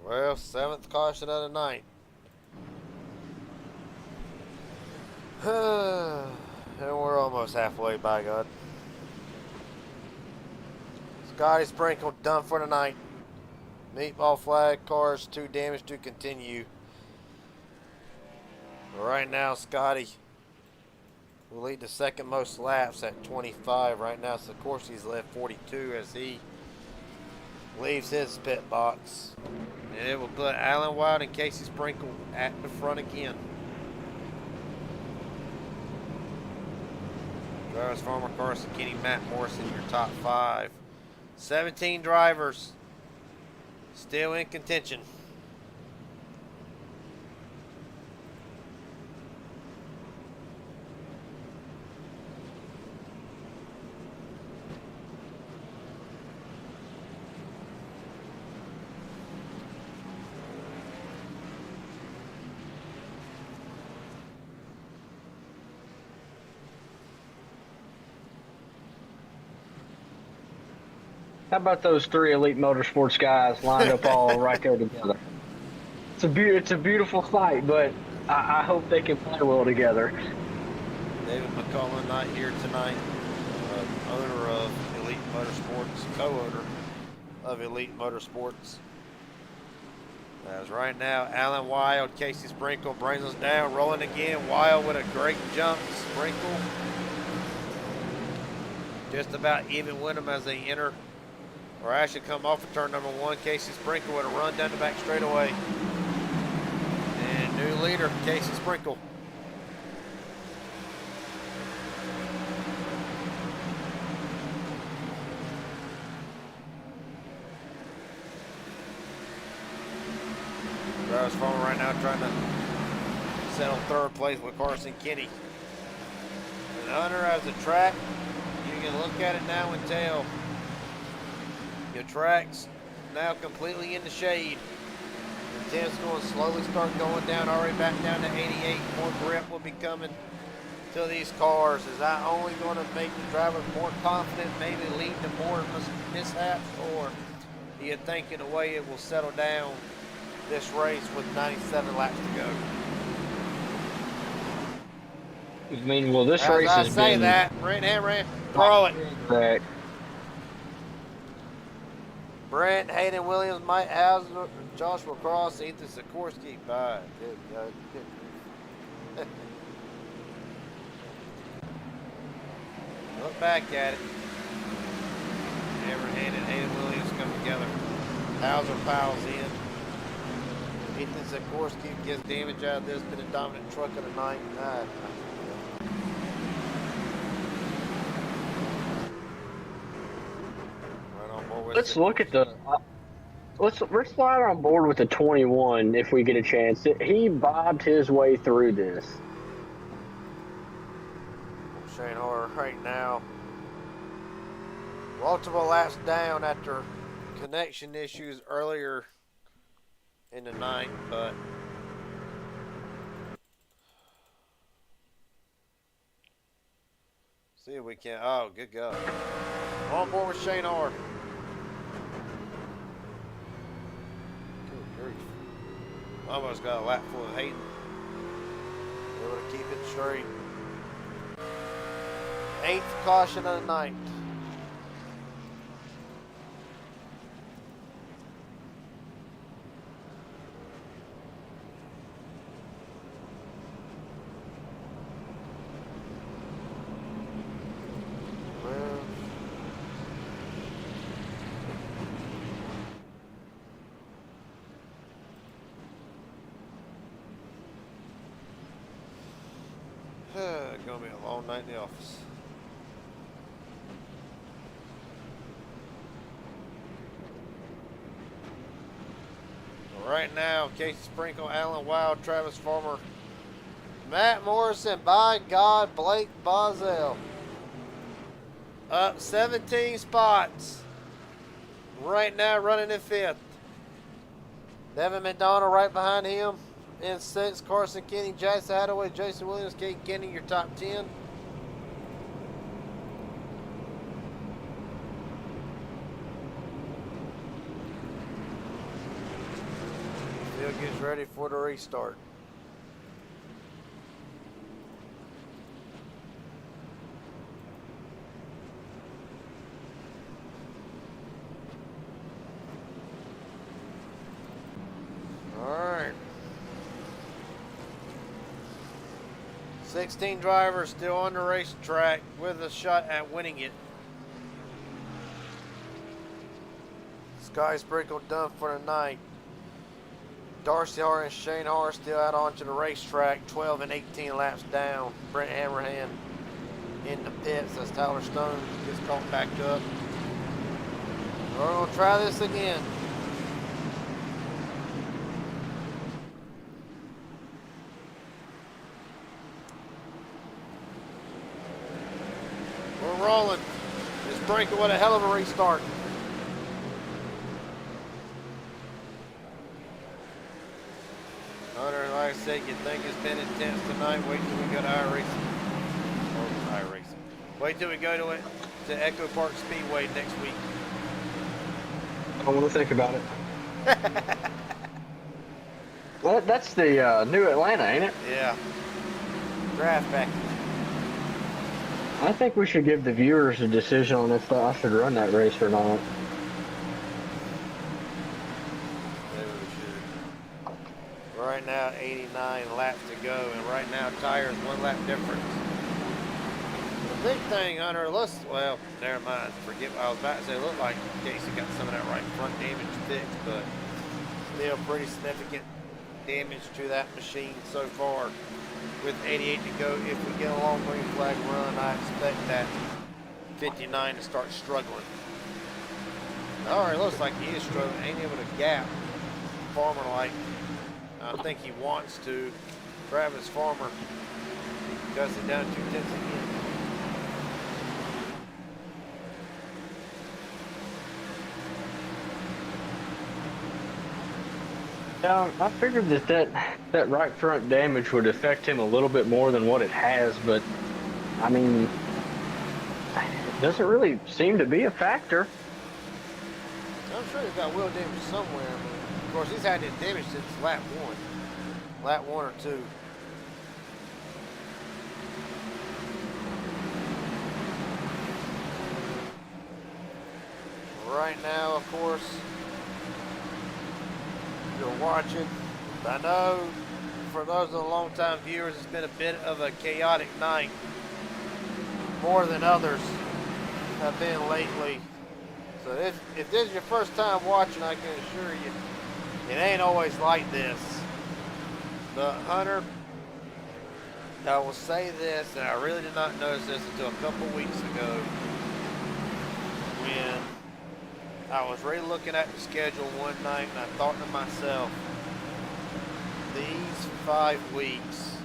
Well, 7th caution of the night. And we're almost halfway, by God. Scotty Sprinkle done for the night. Meatball flag cars, 2 damage to continue. Right now, Scotty will lead the 2nd most laps at 25. Right now, Sikorsky's led 42 as he leaves his pit box. And it will put Alan Wild and Casey Sprinkle at the front again. Drivers, Farmer Carson, Kenny, Matt Morrison, your top 5. 17 drivers still in contention. How about those 3 Elite Motorsports guys lined up all right there together? It's a beautiful sight, but I hope they can play well together. David McCullough not here tonight. Owner of Elite Motorsports, co-owner of Elite Motorsports. As right now, Alan Wild, Casey Sprinkle brings us down, rolling again. Wild with a great jump. Sprinkle just about even with them as they enter, or actually come off of turn number 1. Casey Sprinkle with a run down the back straightaway. And new leader, Casey Sprinkle. Drivers Farmer right now trying to settle 3rd place with Carson Kenny. And Hunter has a track. You can look at it now and tell. Your track's now completely in the shade. The 10's going to slowly start going down, already back down to 88. More grip will be coming to these cars. Is that only going to make the drivers more confident, maybe lead to more mishaps, or do you think in a way it will settle down this race with 97 laps to go? I mean, well, this race I has say been... that, Brent Hammer, throw it. Correct. Brent, Hayden Williams, Mike Hauser, Joshua Cross, Ethan Sikorsky. Bye. Good, good. Look back at it. Hammerhand and Hayden Williams come together. Hauser piles in. Ethan Sikorsky gets damage out of this, been a dominant truck of the night. let's look at the. Let's slide on board with the 21 if we get a chance. He bobbed his way through this. Shane Horner right now. Multiple laps down after connection issues earlier in the night, but see if we can. Oh, good go. On board with Shane Horner. Good grief. Almost got a lap full of Hayden. Able to keep it straight. 8th caution of the night. Gonna be a long night in the office. Right now, Casey Sprinkle, Alan Wild, Travis Farmer, Matt Morrison, by God, Blake Bozell. Up 17 spots. Right now, running in 5th. Devin McDonald right behind him. In 6th, Carson Kenny, Jackson Hadaway, Jason Williams, Kate Kenny, your top 10. Still gets ready for the restart. All right. 16 drivers still on the racetrack with a shot at winning it. Sky Sprinkle done for the night. Darcy Hart and Shane Hart still out onto the racetrack, 12 and 18 laps down. Brent Hammerhand in the pits as Tyler Stone gets caught back up. We're going to try this again. We're rolling. It's Sprinkle with a hell of a restart. Hunter, like I said, you think it's been intense tonight. Wait till we go to iRacing. Or iRacing. Wait till we go to it to Echo Park Speedway next week. I don't want to think about it. Well, that's the new Atlanta, ain't it? Yeah. Draft back. I think we should give the viewers a decision on if I should run that race or not. Maybe we should. Right now, 89 laps to go, and right now, tires 1 lap difference. The big thing, Hunter, well, never mind. Forget what I was about to say. It looked like Casey got some of that right front damage fixed, but still pretty significant damage to that machine so far. With 88 to go, if we get a long green flag run, I expect that 59 to start struggling. All right, looks like he is struggling. Ain't able to gap Farmer like I think he wants to. Travis Farmer cuts it down 2 tenths again. Yeah, I figured that right front damage would affect him a little bit more than what it has, but I mean, it doesn't really seem to be a factor. I'm sure he's got wheel damage somewhere. But of course, he's had this damage since lap 1 or 2. Right now, of course, you're watching. I know for those of the long-time viewers, it's been a bit of a chaotic night, more than others have been lately. So if this is your first time watching, I can assure you, it ain't always like this. But Hunter, I will say this, and I really did not notice this until a couple weeks ago, when I was really looking at the schedule one night and I thought to myself, these 5 weeks,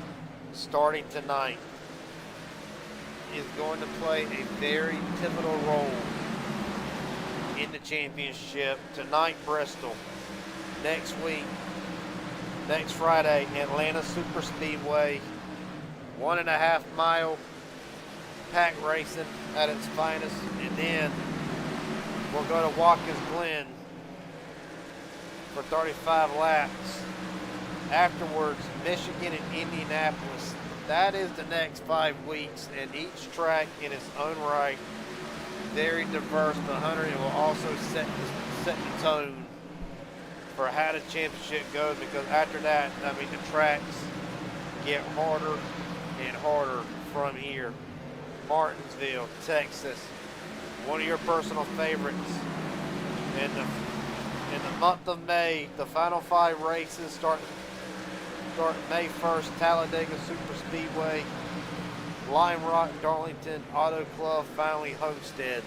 starting tonight, is going to play a very pivotal role in the championship. Tonight, Bristol. Next week, next Friday, Atlanta Super Speedway. 1.5 mile pack racing at its finest. And then we'll go to Watkins Glen for 35 laps. Afterwards, Michigan and Indianapolis. That is the next 5 weeks, and each track in its own right, very diverse. But Hunter, it will also set the tone for how the championship goes, because after that, I mean, the tracks get harder and harder from here. Martinsville, Texas, one of your personal favorites. In the month of May, the final 5 races start May 1st, Talladega Super Speedway, Lime Rock, Darlington, Auto Club, finally Homestead.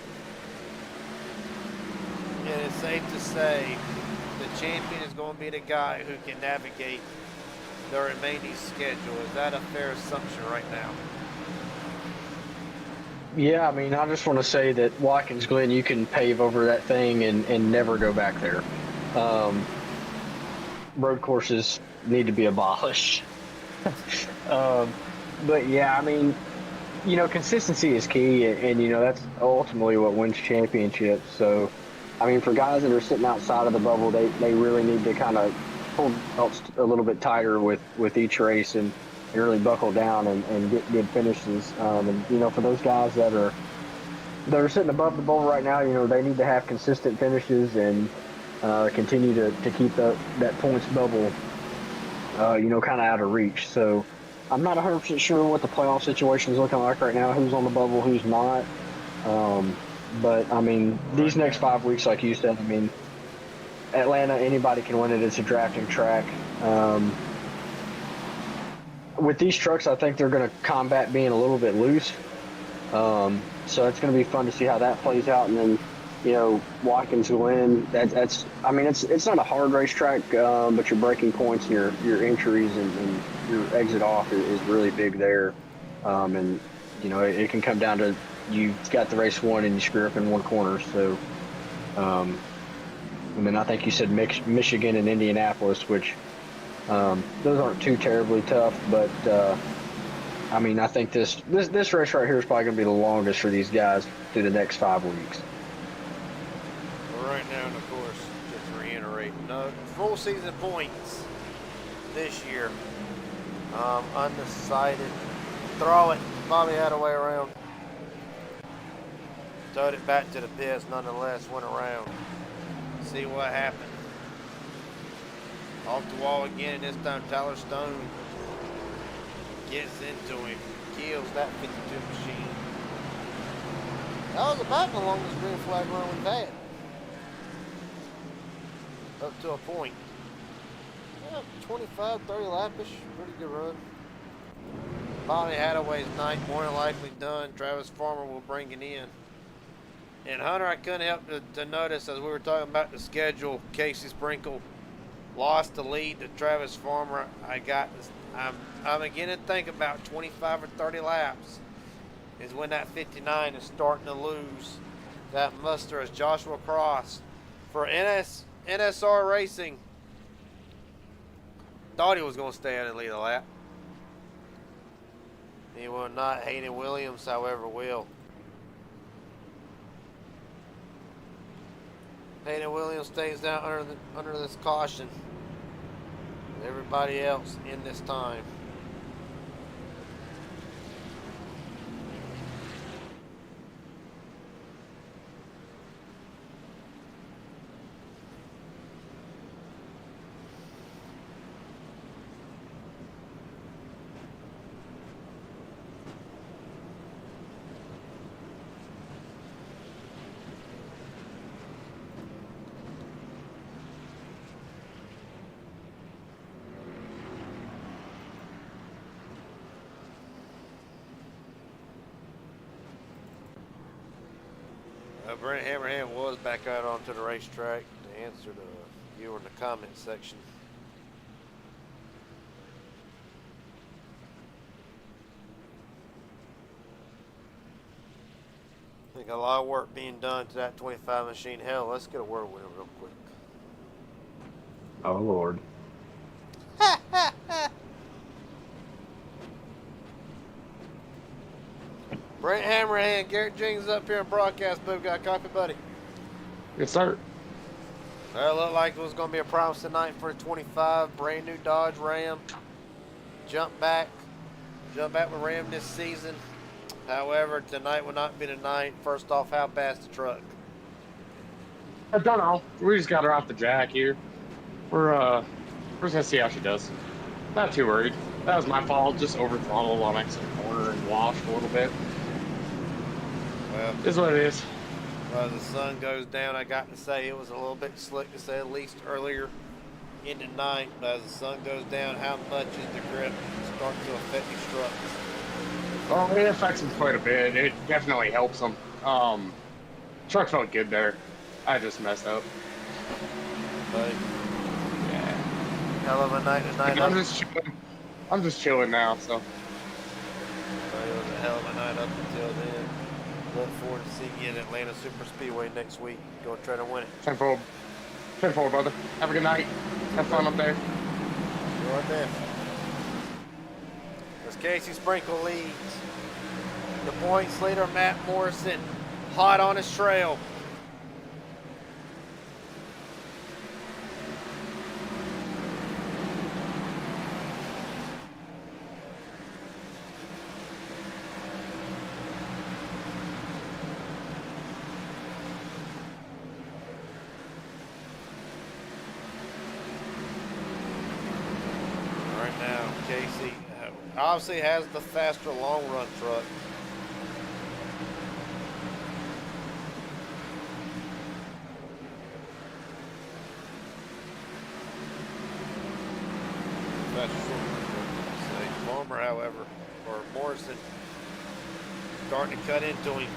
It is safe to say the champion is going to be the guy who can navigate the remaining schedule. Is that a fair assumption right now? Yeah, I mean, I just want to say that Watkins Glen, you can pave over that thing and never go back there. Road courses need to be abolished. But yeah, I mean, you know, consistency is key, and you know, that's ultimately what wins championships. So, I mean, for guys that are sitting outside of the bubble, they really need to kind of pull belts a little bit tighter with each race and really buckle down and get good finishes. And you know, for those guys that are sitting above the bubble right now, you know, they need to have consistent finishes and continue to keep that points bubble, you know, kind of out of reach. So I'm not 100% sure what the playoff situation is looking like right now, who's on the bubble, who's not. But, I mean, these next 5 weeks, like you said, I mean, Atlanta, anybody can win it. It's a drafting track. With these trucks, I think they're going to combat being a little bit loose. So it's going to be fun to see how that plays out. And then, you know, Watkins Glen, that's I mean, it's not a hard racetrack, but your breaking points and your entries and your exit off is really big there. And, you know, it can come down to you got the race won and you screw up in one corner. So, I mean, I think you said Michigan and Indianapolis, which those aren't too terribly tough, but I mean, I think this race right here is probably going to be the longest for these guys through the next 5 weeks. Right now, and of course, just to reiterate, no full season points this year. Undecided. Throw it. Bobby Hadaway around. Towed it back to the pits, nonetheless, went around. See what happened. Off the wall again, and this time Tyler Stone gets into him. Kills that 52 machine. That was about the longest green flag run we've had. Up to a point. Yeah, 25, 30 lapish. Pretty good run. Bobby Hadaway's night more than likely done. Travis Farmer will bring it in. And Hunter, I couldn't help to notice as we were talking about the schedule, Casey Sprinkle lost the lead to Travis Farmer. I'm beginning to think about 25 or 30 laps is when that 59 is starting to lose that muster as Joshua Cross for NSR Racing thought he was going to stay out and lead a lap. He will not. Hayden Williams, however, will. Hayden Williams stays down under this caution. Everybody else in this time. Brent Hammerhand was back out onto the racetrack to answer the viewer in the comment section. I think a lot of work being done to that 25 machine. Hell, let's get a word with him real quick. Oh Lord. Brent Hammerhand, Garrett Jenkins up here in broadcast booth. Got a copy, buddy? Yes, sir. Well, it looked like it was going to be a promising night for a 25. Brand new Dodge Ram. Jump back with Ram this season. However, tonight will not be the night. First off, how fast the truck? I don't know. We just got her off the jack here. We're just gonna see how she does. Not too worried. That was my fault. Just over throttled on exit corner and washed a little bit. Well, Is what it is. as the sun goes down, I got to say it was a little bit slick to say at least earlier in the night. But as the sun goes down, how much is the grip start to affect these trucks? Well, it affects them quite a bit. It definitely helps them. Truck felt good there. I just messed up. But Yeah. hell of a night tonight. I'm just chilling now. So But it was a hell of a night up until then. Look forward to seeing you at Atlanta Super Speedway next week. Go try to win it. tenfold, brother. Have a good night. Have fun up there. Go right there. As Casey Sprinkle leads, the points leader Matt Morrison hot on his trail. Right now, Casey obviously has the faster long run truck. Faster short run truck, say. Farmer, however, or Morrison, starting to cut into him.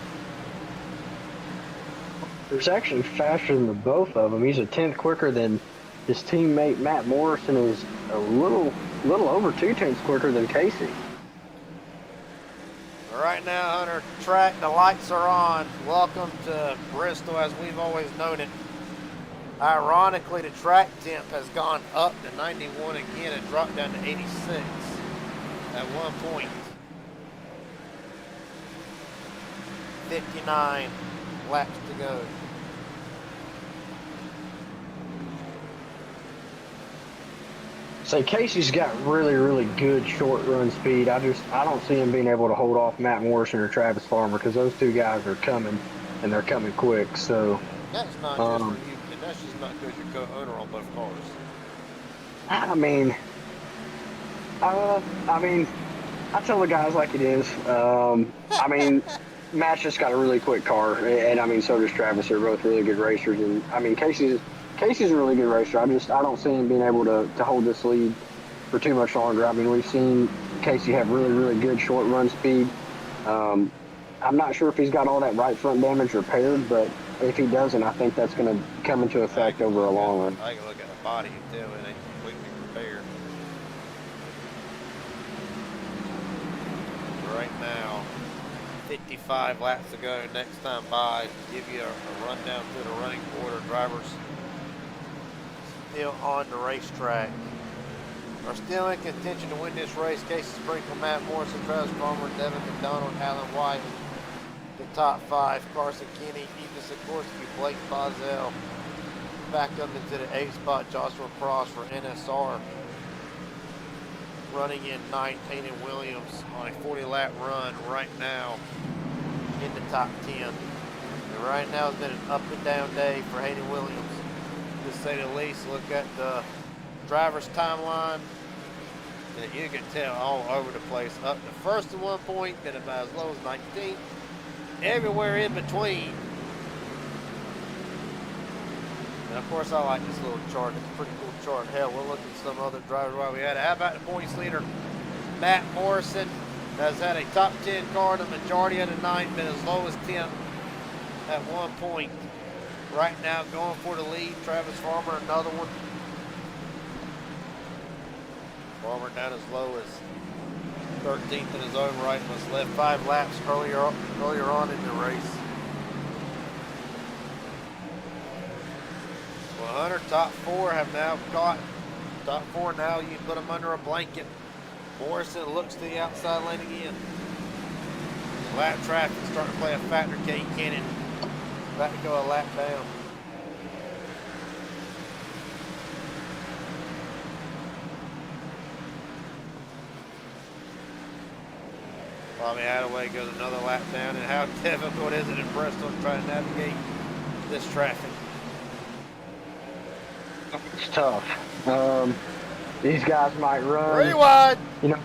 It's actually faster than the both of them. He's a tenth quicker than his teammate Matt Morrison. Is a little over 2/10 quicker than Casey. Right now, Hunter, track, the lights are on. Welcome to Bristol as we've always known it. Ironically, the track temp has gone up to 91 again and dropped down to 86 at one point. 59 laps to go. Say Casey's got really good short run speed. I don't see him being able to hold off Matt Morrison or Travis Farmer because those two guys are coming and they're coming quick. So That's not just for you, and that's just not because you're co-owner on both cars. I mean, I tell the guys like it is. I mean, Matt's just got a really quick car, and I mean, so does Travis. They're both really good racers, and I mean, Casey's a really good racer. I don't see him being able to hold this lead for too much longer. I mean, we've seen Casey have really good short run speed. I'm not sure if he's got all that right front damage repaired, but if he doesn't, I think that's going to come into effect over a long run. I can look at the body and tell it ain't completely repaired. Right now, 55 laps to go. Next time by, give you a rundown through the running order. Drivers still on the racetrack are still in contention to win this race. Casey Sprinkle, Matt Morrison, Travis Farmer, Devin McDonald, Alan White. The top five: Carson Kenny, Ethan Sikorsky, Blake Bozell. Back up into the 8th spot, Joshua Cross for NSR. Running in 9th, Hayden Williams on a 40-lap run right now in the top 10. And right now it's been an up and down day for Hayden Williams, to say the least. Look at the driver's timeline, and you can tell all over the place. Up to first at one point, then about as low as 19th. Everywhere in between. And of course, I like this little chart. It's a pretty cool chart. Hell, we'll look at some other drivers while we had it. How about the points leader, Matt Morrison, has had a top 10 car the majority of the night, been as low as 10th. at one point. Right now going for the lead. Travis Farmer, another one. Farmer down as low as 13th in his own right. Was led 5 laps earlier on in the race. Well, Hunter, top 4 have now caught. Top 4 now, you can put them under a blanket. Morrison looks to the outside lane again. Lap traffic starting to play a factor. Kate Cannon about to go a lap down. Bobby Hadaway goes another lap down, and how difficult is it in Bristol to try to navigate this traffic? It's tough. These guys might run. 3 wide. You know,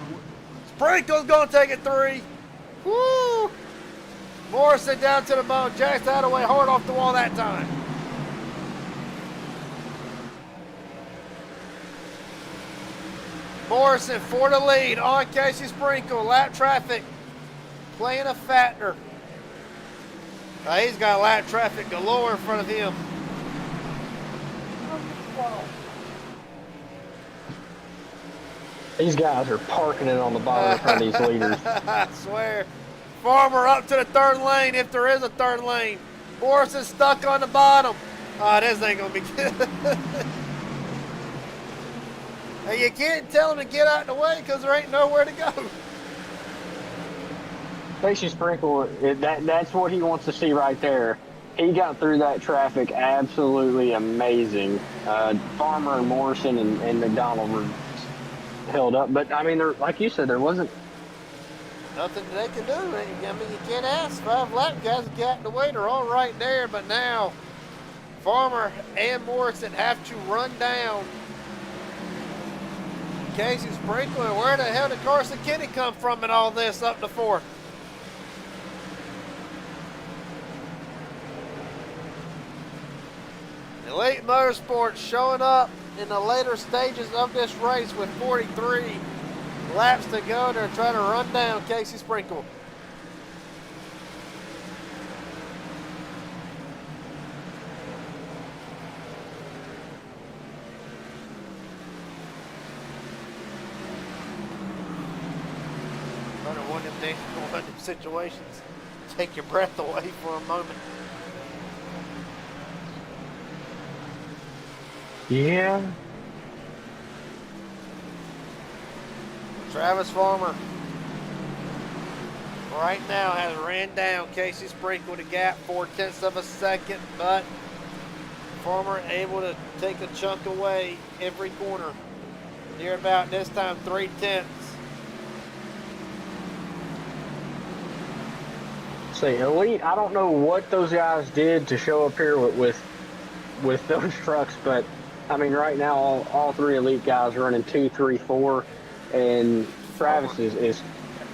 Sprinkle's gonna take it 3. Woo! Morrison down to the bone. Jackson Hadaway hard off the wall that time. Morrison for the lead on Casey Sprinkle. Lap traffic playing a factor. He's got lap traffic galore in front of him. these guys are parking it on the bottom in front of these leaders. I swear. Farmer up to the 3rd lane, if there is a 3rd lane. Morrison stuck on the bottom. Oh, this ain't gonna be good. And you can't tell him to get out of the way because there ain't nowhere to go. Casey Sprinkle, that's what he wants to see right there. He got through that traffic absolutely amazing. Farmer and Morrison and McDonald were held up. But, I mean, like you said, there wasn't Nothing they can do. I mean, you can't ask 5 lap guys to get out of the way. They're all right there. But now, Farmer and Morrison have to run down Casey Sprinkle. And where the hell did Carson Kenny come from in all this up to 4th? Elite Motorsports showing up in the later stages of this race with 43 laps to go. They're trying to run down Casey Sprinkle. Another one of them situations. Take your breath away for a moment. Yeah. Travis Farmer right now has ran down Casey Sprinkle to gap 4/10 of a second, but Farmer able to take a chunk away every corner. Near about this time 3/10. See, Elite, I don't know what those guys did to show up here with those trucks, but I mean, right now, all 3 Elite guys are running 2, 3, 4, and Travis is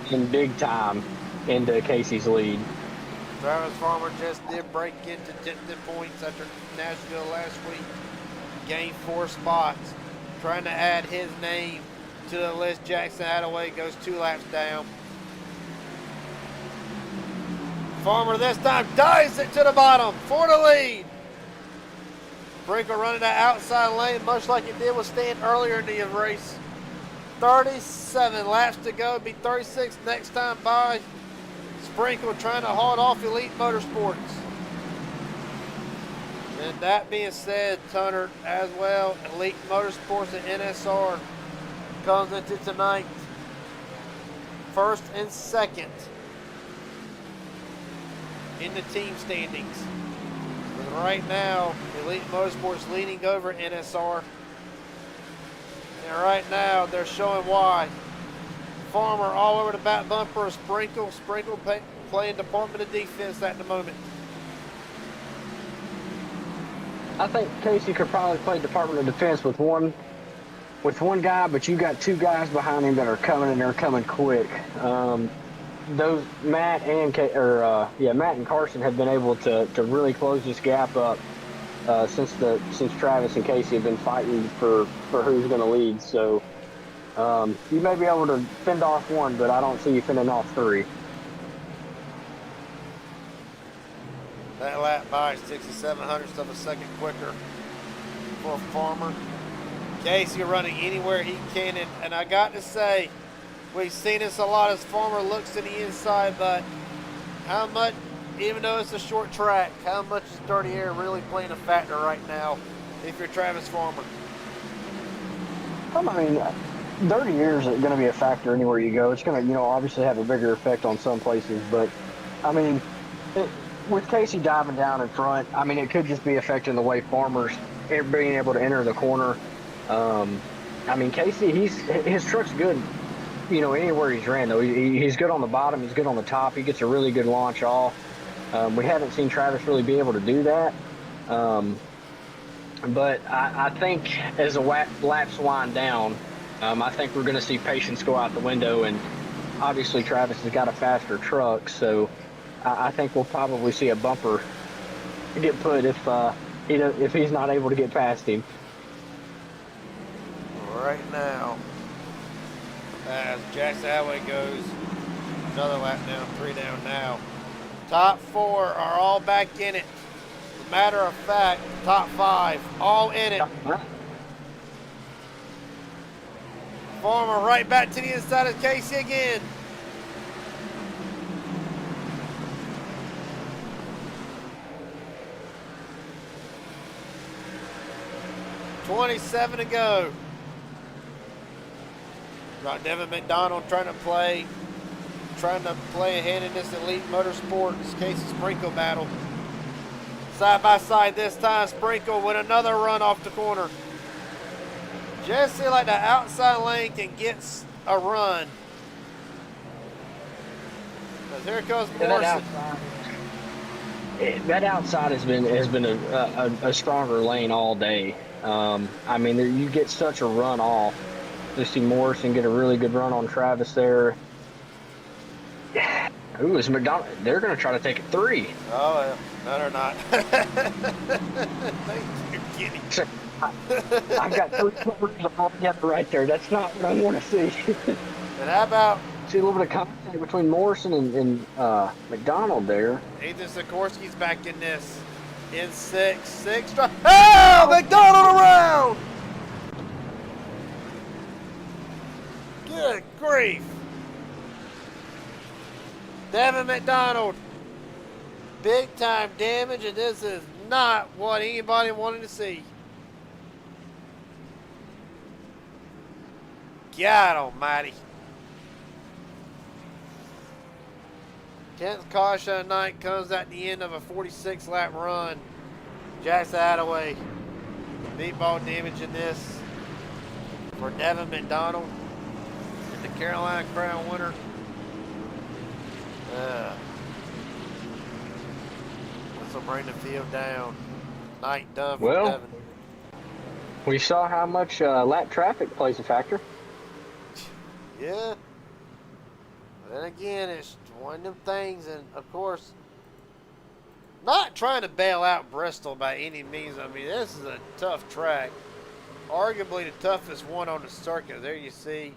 in big time into Casey's lead. Travis Farmer just did break into 10 points after Nashville last week. Gained 4 spots. Trying to add his name to the list. Jackson Hadaway goes 2 laps down. Farmer this time dives it to the bottom for the lead. Sprinkle running that outside lane, much like it did with Stan earlier in the race. 37 laps to go, be 36 next time by. Sprinkle trying to haul it off Elite Motorsports. And that being said, Tunner, as well, Elite Motorsports and NSR comes into tonight 1st and 2nd in the team standings. Right now, Elite Motorsports leading over NSR. And right now, they're showing why. Farmer all over the back bumper of Sprinkle. Sprinkle playing Department of Defense at the moment. I think Casey could probably play Department of Defense with one guy, but you got 2 guys behind him that are coming, and they're coming quick. Those Matt and Carson have been able to really close this gap up since Travis and Casey have been fighting for who's going to lead. So you may be able to fend off 1, but I don't see you fending off 3. That lap by 6,700ths of a second quicker for Farmer. Casey running anywhere he can, and I got to say, we've seen this a lot as Farmer looks to the inside, but how much, even though it's a short track, how much is dirty air really playing a factor right now if you're Travis Farmer? I mean, dirty air is going to be a factor anywhere you go. It's going to, obviously have a bigger effect on some places, but I mean, with Casey diving down in front, I mean, it could just be affecting the way Farmer's being able to enter the corner. I mean, Casey, his truck's good, anywhere he's ran, though. He's good on the bottom, he's good on the top, he gets a really good launch off. We haven't seen Travis really be able to do that. But I think as the laps wind down, I think we're going to see patience go out the window, and obviously Travis has got a faster truck, so I think we'll probably see a bumper get put if he's not able to get past him. Right now, as Jackson Highway goes another lap down, 3 down now. Top 4 are all back in it. As a matter of fact, top 5 all in it. Farmer right back to the inside of Casey again. $27 to go. Got Devin McDonald trying to play ahead in this Elite Motorsports Casey Sprinkle battle. Side by side this time, Sprinkle with another run off the corner. Jesse like the outside lane can get a run. Because here comes Morrison. That outside has been a stronger lane all day. I mean, you get such a run off. You see Morrison get a really good run on Travis there. Ooh, it's McDonald. They're going to try to take it 3. Oh, no, they're not. Thank you, Kenny. I've got 3 quarters all together right there. That's not what I want to see. And how about... See a little bit of contact between Morrison and McDonald there. Ethan Sikorsky's back in this. In 6. Oh, McDonald around! Good grief. Devin McDonald. Big time damage, and this is not what anybody wanted to see. God almighty. 10th caution of the night comes at the end of a 46 lap run. Jackson Attaway. Meatball damage in this for Devin McDonald. The Carolina Crown winner. This will bring the field down. Night done for Devin. We saw how much lap traffic plays a factor. Yeah. Then again, it's one of them things, and of course, not trying to bail out Bristol by any means. I mean, this is a tough track. Arguably the toughest one on the circuit. There you see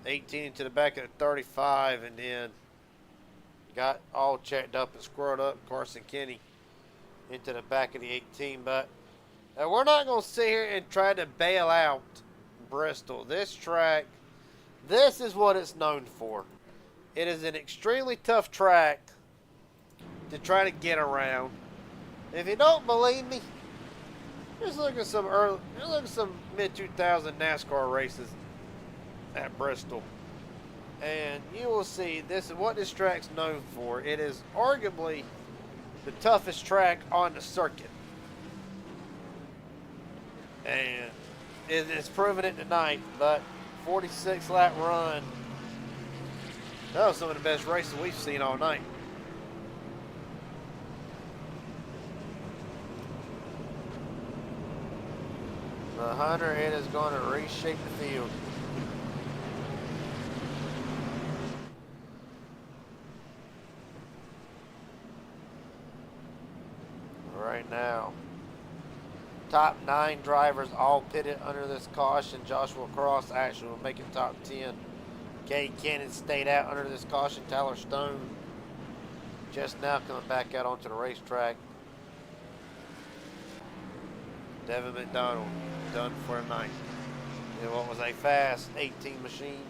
18 to the back of the 35, and then got all checked up and squared up Carson Kenny into the back of the 18. But we're not going to sit here and try to bail out Bristol. This track, this is what it's known for. It is an extremely tough track to try to get around. If you don't believe me, just look at some mid-2000 NASCAR races at Bristol, and you will see this is what this track's known for. It is arguably the toughest track on the circuit, and it's proven it tonight. But 46 lap run, that was some of the best races we've seen all night. The Hunter, it is going to reshape the field. Right now, top 9 drivers all pitted under this caution. Joshua Cross actually will make it top 10. Cade Cannon stayed out under this caution. Tyler Stone Just now coming back out onto the racetrack. Devin McDonald done for a night. In what was a fast 18 machine.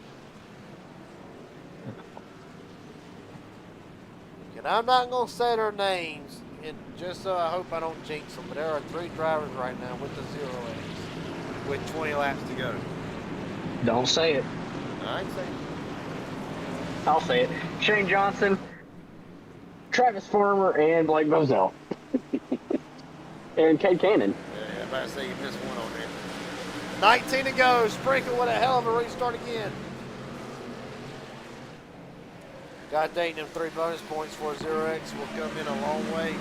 And I'm not going to say their names, and just so I hope I don't jinx them, but there are 3 drivers right now with the 0X with 20 laps to go. Don't say it. I ain't saying it. I'll say it. Shane Johnson, Travis Farmer, and Blake Bozell. And Cade Cannon. Yeah, I'm about to say you missed one on there. 19 to go. Sprinkle with a hell of a restart again. God dang, them 3 bonus points for 0X will come in a long way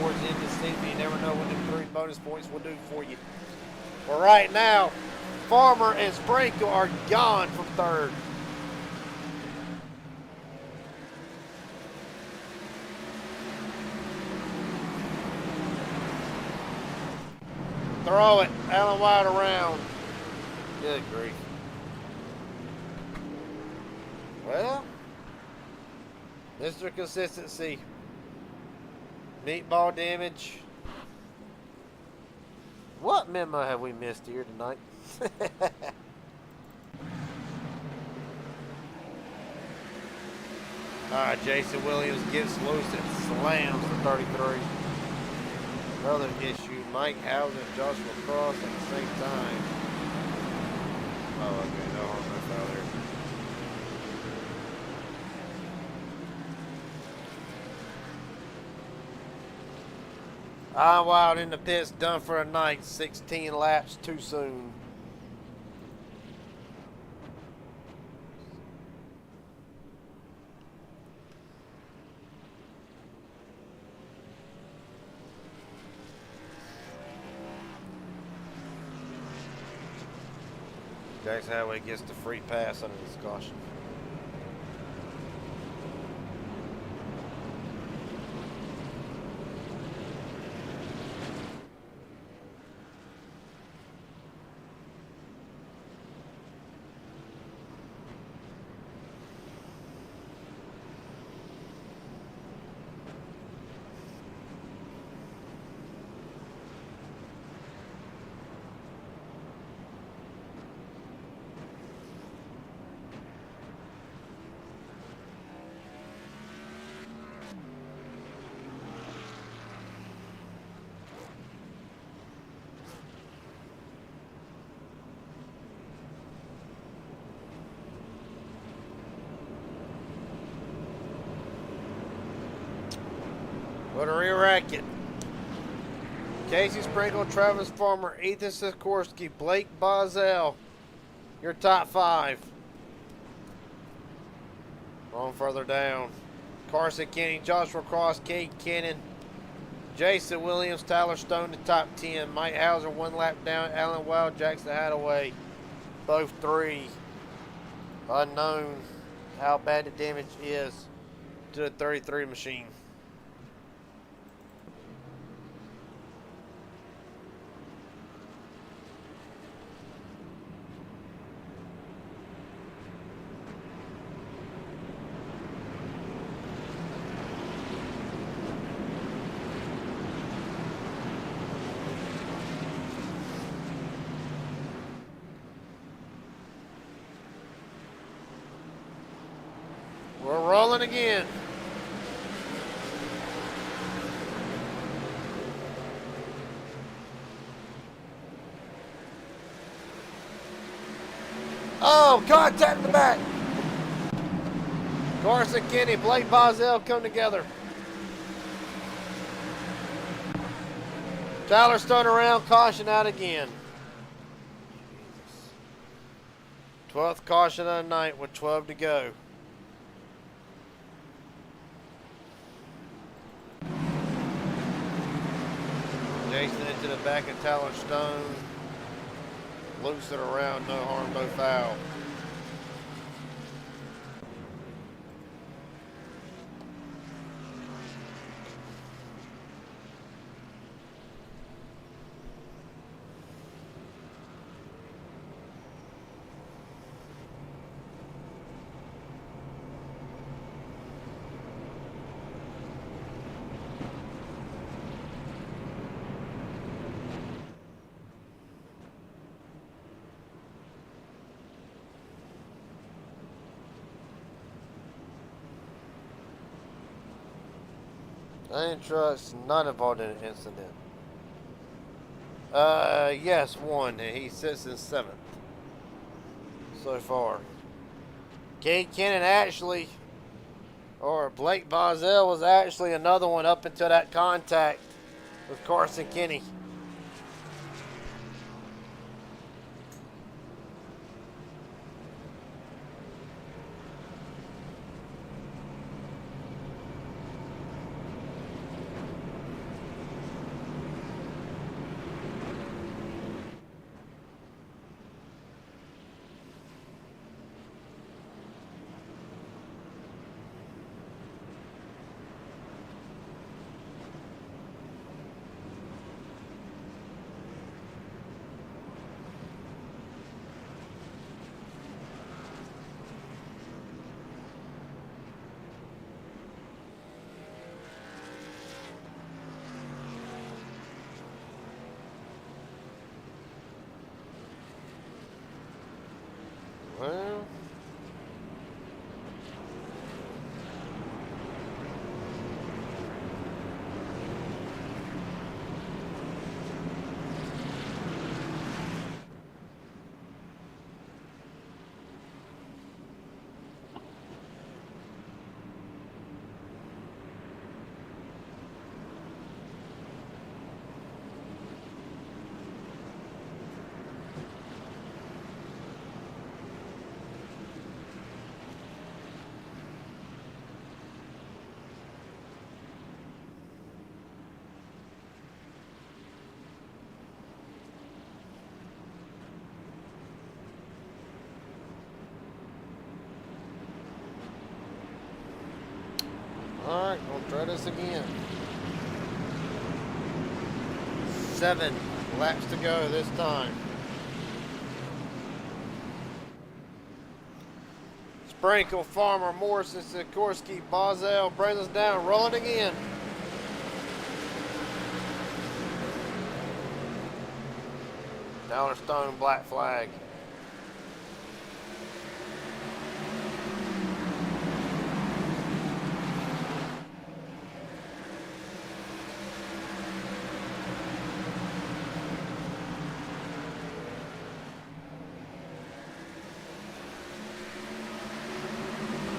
towards the end of the season. You never know what them 3 bonus points will do for you. But right now, Farmer and Sprinkle are gone from 3rd. Throw it, Alan Wild around. Good grief. Well, Mr. Consistency. Meatball damage. What memo have we missed here tonight? Alright, Jason Williams gets loose and slams the 33. Another issue. Mike Housen and Joshua Cross at the same time. Oh, okay, no harm, no foul there. I'm Wild in the pits, done for a night. 16 laps too soon. Jackson Highway gets the free pass under this caution. What a rear racket. Casey Sprinkle, Travis Farmer, Ethan Sikorsky, Blake Bozell. Your top 5. On further down. Carson Kenny, Joshua Cross, Cade Cannon, Jason Williams, Tyler Stone, the top 10. Mike Hauser, 1 lap down. Alan Wild, Jackson Hadaway. Both 3. Unknown how bad the damage is to the 33 machine. We're rolling again. Oh, contact in the back. Carson Kenny, Blake Bozell come together. Tyler Stone around, caution out again. 12th caution of the night with 12 to go. Jason into the back of Tyler Stone. Loose it around, no harm, no foul. 9 trucks, none involved in an incident. Yes, one, and he sits in 7th so far. Cade Cannon actually, or Blake Bozell was actually another one up until that contact with Carson Kenny. Well, alright, we'll try this again. 7 laps to go this time. Sprinkle, Farmer, Morrison, Sikorsky, Bozell, brings us down, rolling again. Dollar Stone, black flag.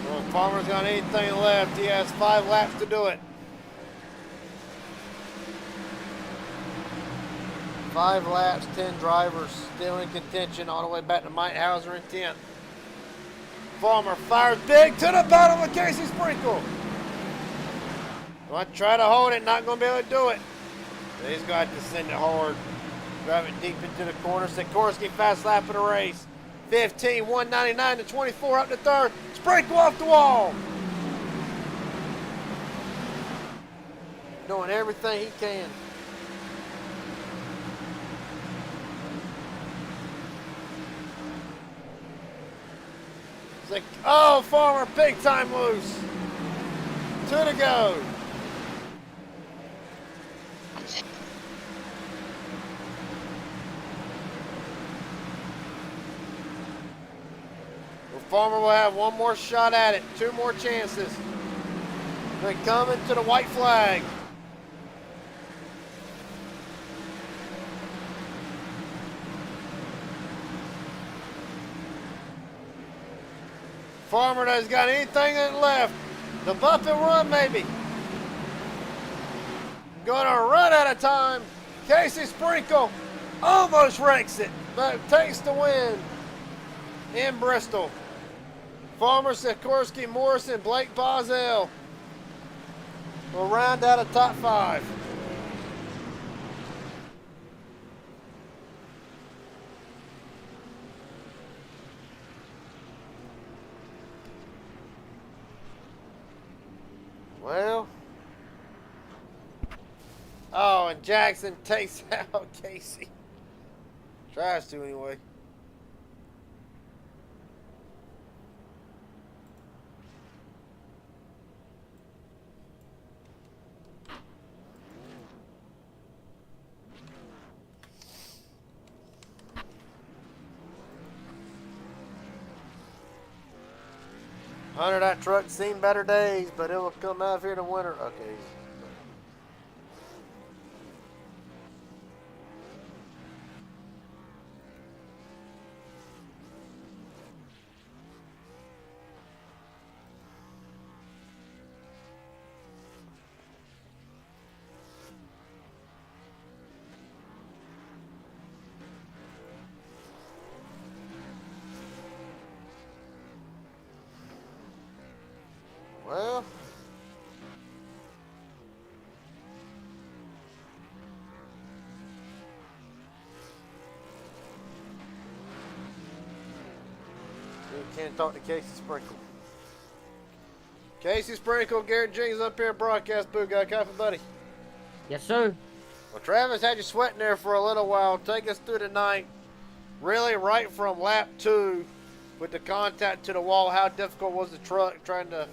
Well, if Farmer's got anything left, he has 5 laps to do it. 5 laps, 10 drivers, still in contention all the way back to Mike Hauser in 10th. Farmer fires big to the bottom of Casey Sprinkle. Going to try to hold it, not going to be able to do it. He's got to send it hard. Drive it deep into the corner. Sikorsky fast lap of the race. 15, 199 to 24 up to 3rd. Sprinkle off the wall. Doing everything he can. It's like, oh, Farmer, big time loose. 2 to go. Well, Farmer will have one more shot at it. 2 more chances. They're coming to the white flag. Farmer doesn't got anything left. The bump and run, maybe. Gonna run out of time. Casey Sprinkle almost wrecks it, but takes the win in Bristol. Farmer, Sikorsky, Morrison, Blake Bozell will round out a top 5. Well, oh, and Jackson takes out Casey. Tries to anyway. Hunter, that truck's seen better days, but it will come out here in the winter. Okay. Well, we can't talk to Casey Sprinkle. Casey Sprinkle, Garrett Jenkins up here at broadcast booth. Got a coffee, buddy? Yes, sir. Well, Travis had you sweating there for a little while. Take us through the night. Really, right from lap 2 with the contact to the wall, how difficult was the truck trying to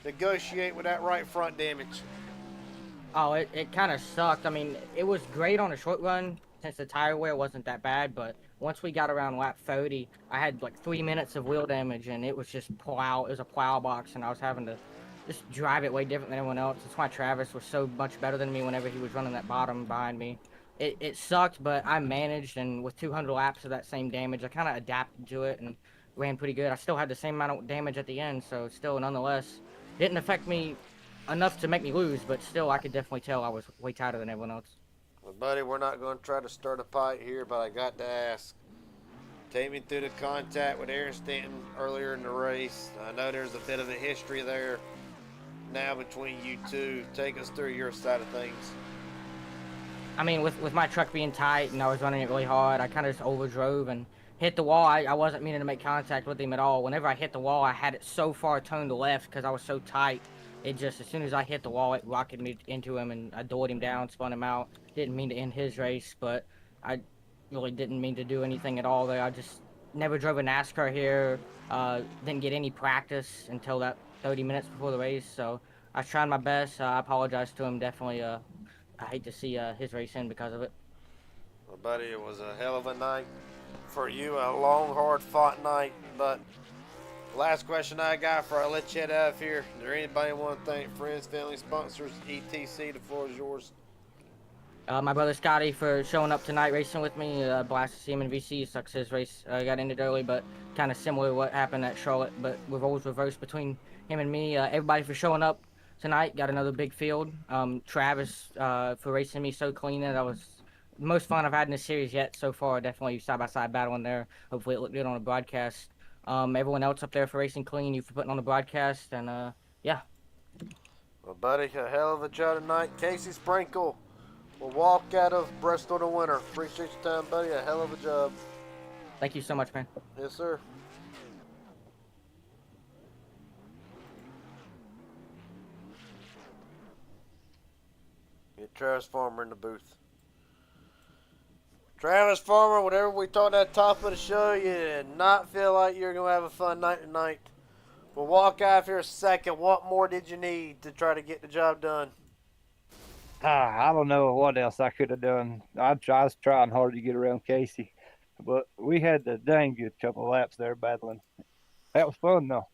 negotiate with that right front damage? Oh, it kind of sucked. I mean, it was great on a short run since the tire wear wasn't that bad, but once we got around lap 30, I had like 3 minutes of wheel damage, and it was just plow. It was a plow box, and I was having to just drive it way different than everyone else. That's why Travis was so much better than me whenever he was running that bottom behind me. It sucked, but I managed, and with 200 laps of that same damage, I kind of adapted to it and ran pretty good. I still had the same amount of damage at the end, so still, nonetheless, didn't affect me enough to make me lose, but still, I could definitely tell I was way tighter than everyone else. Well, buddy, we're not going to try to start a fight here, but I got to ask. Take me through the contact with Aaron Stanton earlier in the race. I know there's a bit of a history there now between you two. Take us through your side of things. I mean, with my truck being tight and I was running it really hard, I kind of just overdrove and hit the wall. I wasn't meaning to make contact with him at all. Whenever I hit the wall, I had it so far toned to left because I was so tight. It just, as soon as I hit the wall, it rocketed me into him, and I doored him down, spun him out. Didn't mean to end his race, but I really didn't mean to do anything at all there. I just never drove a NASCAR here. Didn't get any practice until that 30 minutes before the race, so I was trying my best. I apologize to him, definitely. I hate to see his race end because of it. Well, buddy, it was a hell of a night for you, a long, hard-fought night. But last question I got before I let you head out of here. Is there anybody want to thank? Friends, family, sponsors, etc.? The floor is yours. My brother Scotty for showing up tonight racing with me. Blast to see him in VC. Sucks his race got ended early, but kind of similar to what happened at Charlotte, but with roles reversed between him and me. Everybody for showing up tonight. Got another big field. Travis for racing me so clean. That was the most fun I've had in this series yet so far. Definitely side-by-side battling there. Hopefully it looked good on the broadcast. Everyone else up there for racing clean. You for putting on the broadcast. And, yeah. Well, buddy, a hell of a job tonight. Casey Sprinkle will walk out of Bristol to winner. Appreciate your time, buddy. A hell of a job. Thank you so much, man. Yes, sir. Get Travis Farmer in the booth. Travis Farmer, whatever we talked at the top of the show, you did not feel like you were going to have a fun night tonight. We'll walk out of here a second. What more did you need to try to get the job done? I don't know what else I could have done. I was trying hard to get around Casey, but we had the dang good couple of laps there battling. That was fun, though.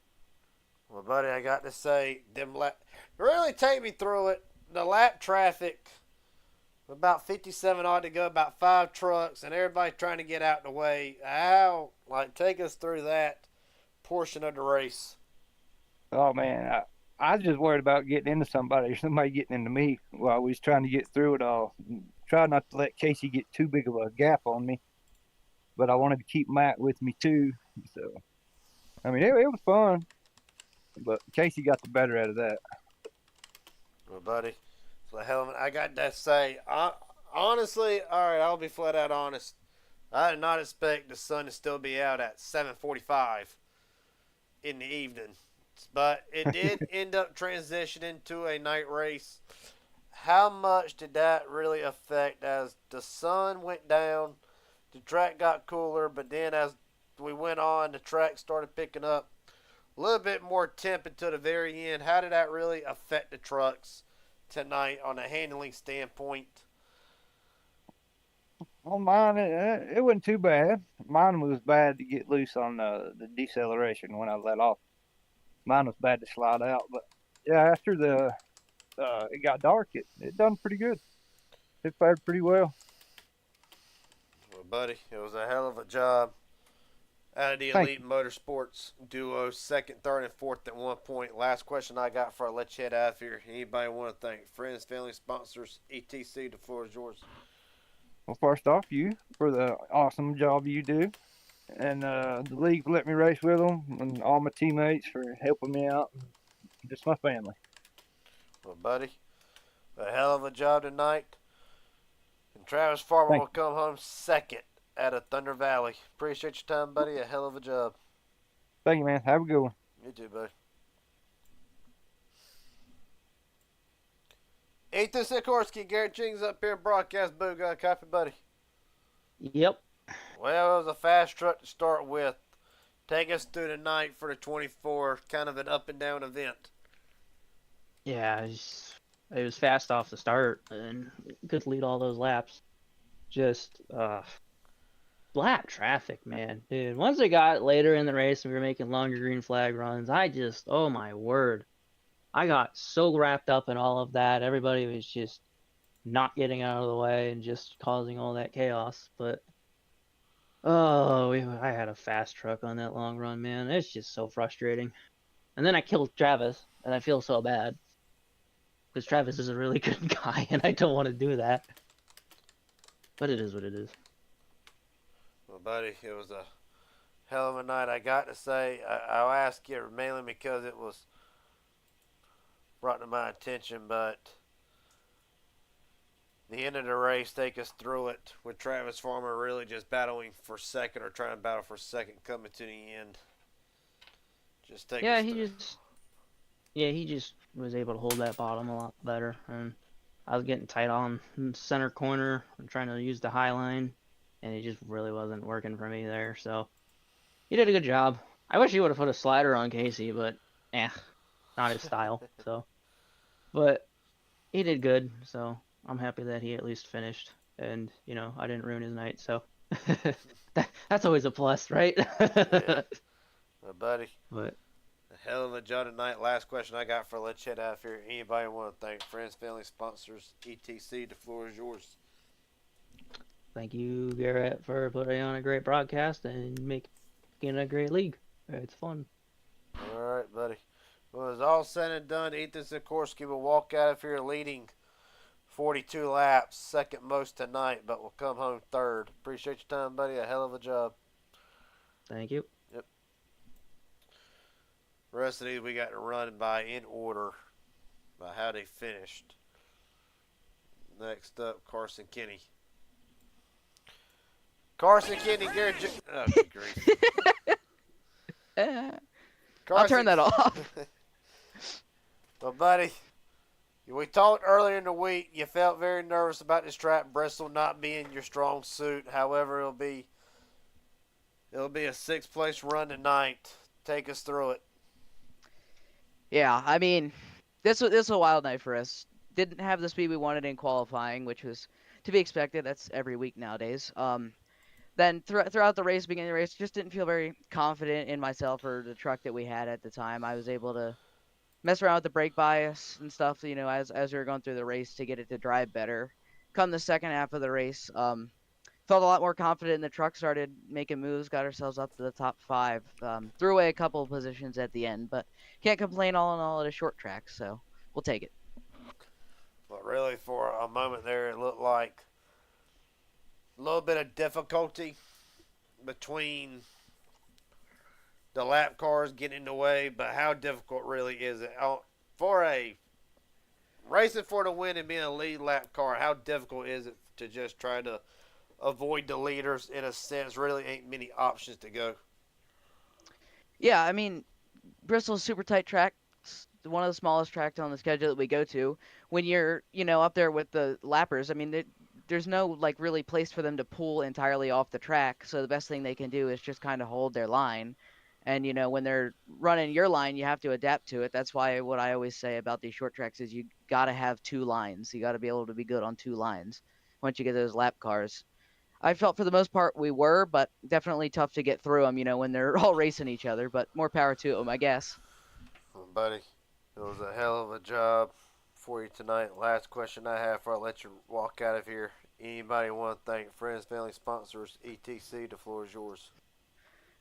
Well, buddy, I got to say, really take me through it. The lap traffic, about 57 odd to go, about 5 trucks, and everybody trying to get out the way. Take us through that portion of the race. Oh, man, I was just worried about getting into somebody or somebody getting into me while we was trying to get through it all. Try not to let Casey get too big of a gap on me, but I wanted to keep Matt with me too. So, I mean, it was fun, but Casey got the better out of that. Well, buddy, so I got to say, honestly, all right, I'll be flat out honest. I did not expect the sun to still be out at 7:45 in the evening. But it did end up transitioning to a night race. How much did that really affect as the sun went down, the track got cooler, but then as we went on, the track started picking up a little bit more temp until the very end. How did that really affect the trucks tonight on a handling standpoint? On mine, it wasn't too bad. Mine was bad to get loose on the deceleration when I let off. Mine was bad to slide out, but yeah, after it got dark, it done pretty good. It fared pretty well. Well, buddy, it was a hell of a job out of the Elite Motorsports duo, second, third, and fourth at one point. Last question I got before I let you head out of here. Anybody want to thank? Friends, family, sponsors, etc. The floor is yours. Well, first off, you for the awesome job you do. And the league let me race with them, and all my teammates for helping me out, just my family. Well, buddy, a hell of a job tonight. And Travis Farmer Thank will come home second out of Thunder Valley. Appreciate your time, buddy. A hell of a job. Thank you, man. Have a good one. You too, buddy. Ethan Sikorsky, Garrett Jings up here in broadcast booth. Got a copy, buddy. Yep. Well, it was a fast truck to start with. Take us through the night for the 24. Kind of an up and down event. Yeah, it was fast off the start and could lead all those laps. Just flat traffic, man. Dude, once it got later in the race and we were making longer green flag runs, oh my word. I got so wrapped up in all of that. Everybody was just not getting out of the way and just causing all that chaos. But I had a fast truck on that long run, man. It's just so frustrating. And then I killed Travis, and I feel so bad because Travis is a really good guy, and I don't want to do that. But it is what it is. Well, buddy, it was a hell of a night. I got to say, I'll ask you mainly because it was brought to my attention, but the end of the race, take us through it with Travis Farmer really just battling for second or trying to battle for second coming to the end. Just take us through. He just was able to hold that bottom a lot better, and I was getting tight on center corner and trying to use the high line, and it just really wasn't working for me there. So he did a good job. I wish he would have put a slider on Casey, but not his style. So, but he did good. So I'm happy that he at least finished, and I didn't ruin his night. So that's always a plus, right? Yeah. Well, buddy. But a hell of a job tonight. Last question I got for let's head out of here. Anybody want to thank friends, family, sponsors, etc. The floor is yours. thank you, Garrett, for putting on a great broadcast and making a great league. It's fun. All right, buddy. Well, it's all said and done. Ethan Sikorsky will walk out of here leading 42 laps, second most tonight, but will come home third. Appreciate your time, buddy. A hell of a job. Thank you. Yep. The rest of these we got to run by in order by how they finished. Next up, Carson Kenny. Carson Kenny, Garrett oh, good grief. I'll turn that off. Well, buddy, we talked earlier in the week. You felt very nervous about this track, Bristol not being your strong suit. However, it'll be a sixth place run tonight. Take us through it. Yeah, I mean, this was a wild night for us. Didn't have the speed we wanted in qualifying, which was to be expected. That's every week nowadays. Then throughout the race, beginning of the race, just didn't feel very confident in myself or the truck that we had at the time. I was able to mess around with the brake bias and stuff, as we were going through the race to get it to drive better. Come the second half of the race, felt a lot more confident in the truck, started making moves, got ourselves up to the top 5. Threw away a couple of positions at the end, but can't complain all in all at a short track, so we'll take it. But really, for a moment there, it looked like a little bit of difficulty between the lap cars getting in the way, but how difficult really is it? For a racing for the win and being a lead lap car, how difficult is it to just try to avoid the leaders in a sense? Really ain't many options to go. Yeah, I mean, Bristol's super tight track. It's one of the smallest tracks on the schedule that we go to. When you're, up there with the lappers, I mean, there's no, really place for them to pull entirely off the track. So the best thing they can do is just kind of hold their line. And, when they're running your line, you have to adapt to it. That's why what I always say about these short tracks is you got to have 2 lines. You got to be able to be good on 2 lines once you get those lap cars. I felt for the most part we were, but definitely tough to get through them, when they're all racing each other. But more power to them, I guess. Well, buddy, it was a hell of a job for you tonight. Last question I have before I let you walk out of here. Anybody want to thank friends, family, sponsors, etc.? The floor is yours.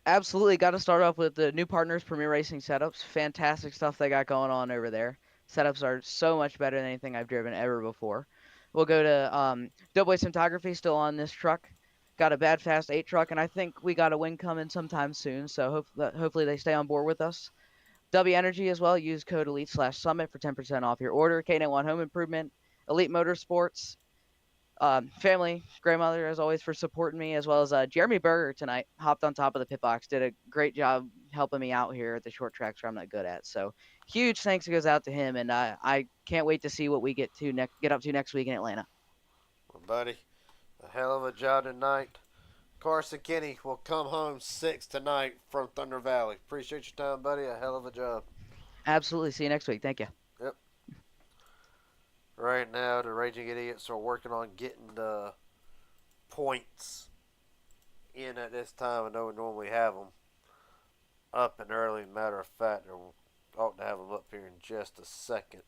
Absolutely. Got to start off with the new partners, Premier Racing Setups. Fantastic stuff they got going on over there. Setups are so much better than anything I've driven ever before. We'll go to Doughboy Cinematography, still on this truck. Got a Bad Fast 8 truck, and I think we got a win coming sometime soon, so hopefully they stay on board with us. W Energy as well. Use code Elite/Summit for 10% off your order. K91 Home Improvement, Elite Motorsports, family, grandmother, as always, for supporting me, as well as Jeremy Berger tonight. Hopped on top of the pit box, did a great job helping me out here at the short tracks where I'm not good at. So huge thanks goes out to him, and I can't wait to see what we get up to next week in Atlanta. Well, buddy, a hell of a job tonight. Carson Kenny will come home 6 tonight from Thunder Valley. Appreciate your time, buddy. A hell of a job. Absolutely. See you next week. Thank you. Yep. Right now, the Raging Idiots are working on getting the points in at this time. I know we normally have them up and early. Matter of fact, I ought to have them up here in just a second.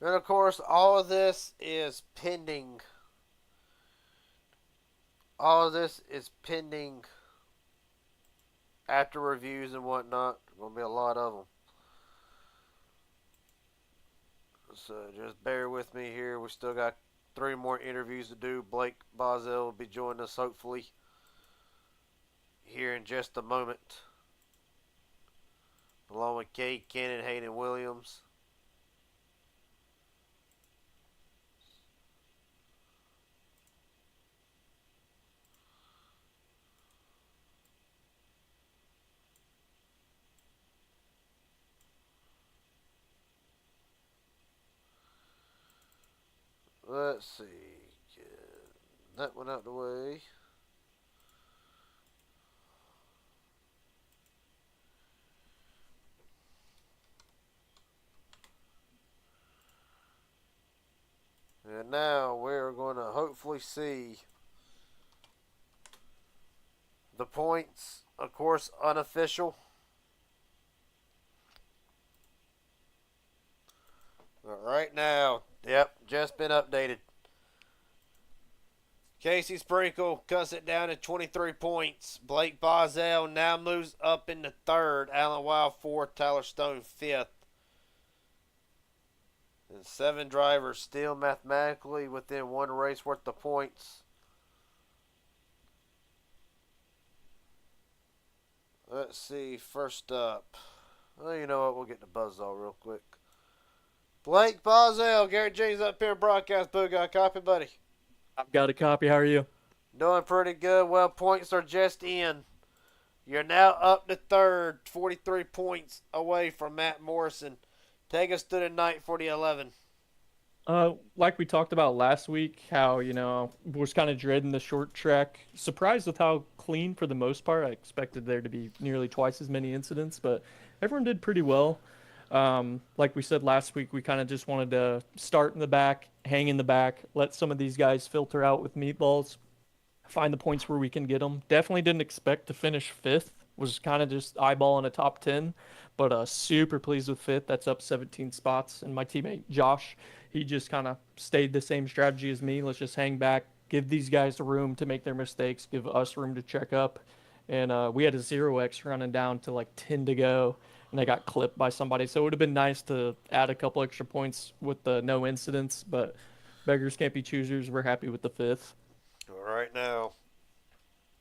And of course, all of this is pending. All of this is pending after reviews and whatnot. There's going to be a lot of them. So just bear with me here. We still got 3 more interviews to do. Blake Boswell will be joining us hopefully here in just a moment, along with Kate Cannon, Hayden Williams. Let's see. Get that one out the way. And now we're going to hopefully see the points, of course, unofficial. But right now, yep, just been updated. Casey Sprinkle cuts it down to 23 points. Blake Boswell now moves up into 3rd. Alan Wild 4th. Tyler Stone 5th. And 7 drivers still mathematically within 1 race worth of points. Let's see, first up. Well, you know what? We'll get the buzzsaw real quick. Blake Boswell, Garrett James up here in broadcast booth. Got a copy, buddy? I've got a copy. How are you? Doing pretty good. Well, points are just in. You're now up to 3rd, 43 points away from Matt Morrison. Take us through the night for the 11. Like we talked about last week, how, was kind of dreading the short track. Surprised with how clean for the most part. I expected there to be nearly twice as many incidents, but everyone did pretty well. Like we said last week, we kind of just wanted to start in the back, hang in the back, let some of these guys filter out with meatballs, find the points where we can get them. Definitely didn't expect to finish 5th. Was kind of just eyeballing a top 10, but super pleased with 5th. That's up 17 spots. And my teammate Josh, he just kind of stayed the same strategy as me. Let's just hang back, give these guys room to make their mistakes, give us room to check up. And we had a 0x running down to like 10 to go, and I got clipped by somebody. So it would have been nice to add a couple extra points with the no incidents, but beggars can't be choosers. We're happy with the 5th. All right, now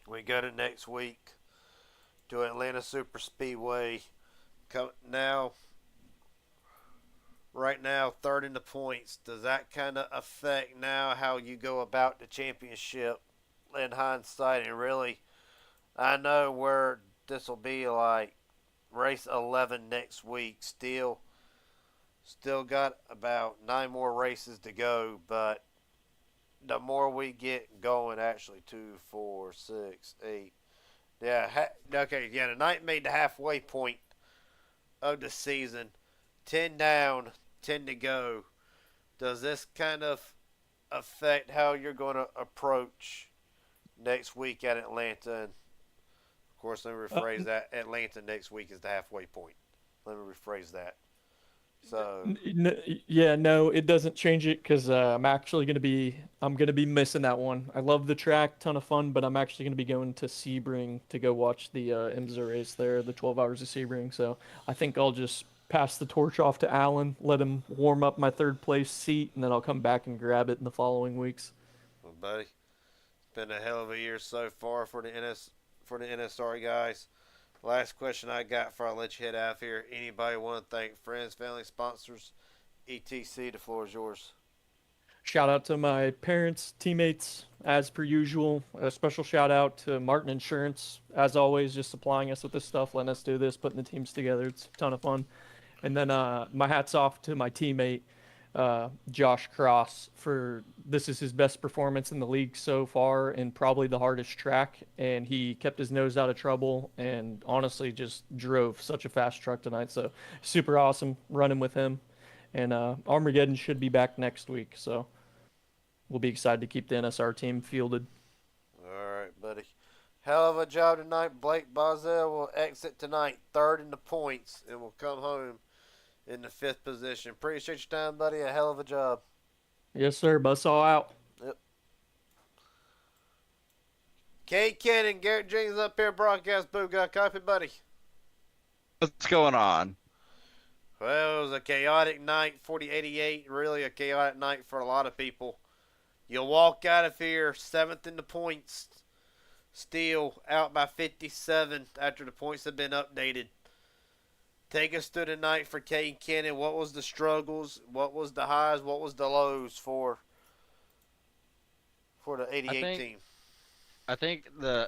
we go to next week to Atlanta Super Speedway. Right now, 3rd in the points. Does that kind of affect now how you go about the championship in hindsight? And really, I know where this will be like race 11 next week. Still got about 9 more races to go, but the more we get going, actually 2, 4, 6, 8. Yeah, okay, yeah, the night made the halfway point of the season. 10 down, 10 to go. Does this kind of affect how you're going to approach next week at Atlanta? And of course, let me rephrase that. Atlanta next week is the halfway point. Let me rephrase that. So No, it doesn't change it because I'm going to be missing that one. I love the track, ton of fun, but I'm actually going to be going to Sebring to go watch the IMSA race there, the 12 hours of Sebring. So I think I'll just pass the torch off to Alan, let him warm up my 3rd place seat, and then I'll come back and grab it in the following weeks. well, buddy, Been a hell of a year so far for the NSR guys. Last question I got before I let you head out of here. Anybody want to thank friends, family, sponsors, etc.? The floor is yours. Shout out to my parents, teammates, as per usual. A special shout out to Martin Insurance, as always, just supplying us with this stuff, letting us do this, putting the teams together. It's a ton of fun. And then my hat's off to my teammate, Josh Cross, for this is his best performance in the league so far and probably the hardest track. And he kept his nose out of trouble and honestly just drove such a fast truck tonight. So super awesome running with him. And Armageddon should be back next week. So we'll be excited to keep the NSR team fielded. All right, buddy. Hell of a job tonight. Blake Bozell will exit tonight third in the points and will come home in the 5th position. Appreciate your time, buddy. A hell of a job. Yes, sir. Bus all out. Yep. Kate Cannon, Garrett Jenkins up here, broadcast booth. Got a copy, buddy? What's going on? Well, it was a chaotic night, 40-88. Really a chaotic night for a lot of people. You'll walk out of here 7th in the points. Still out by 57 after the points have been updated. Take us through the night for Kate Cannon. What was the struggles? What was the highs? What was the lows for the 88 team? I think the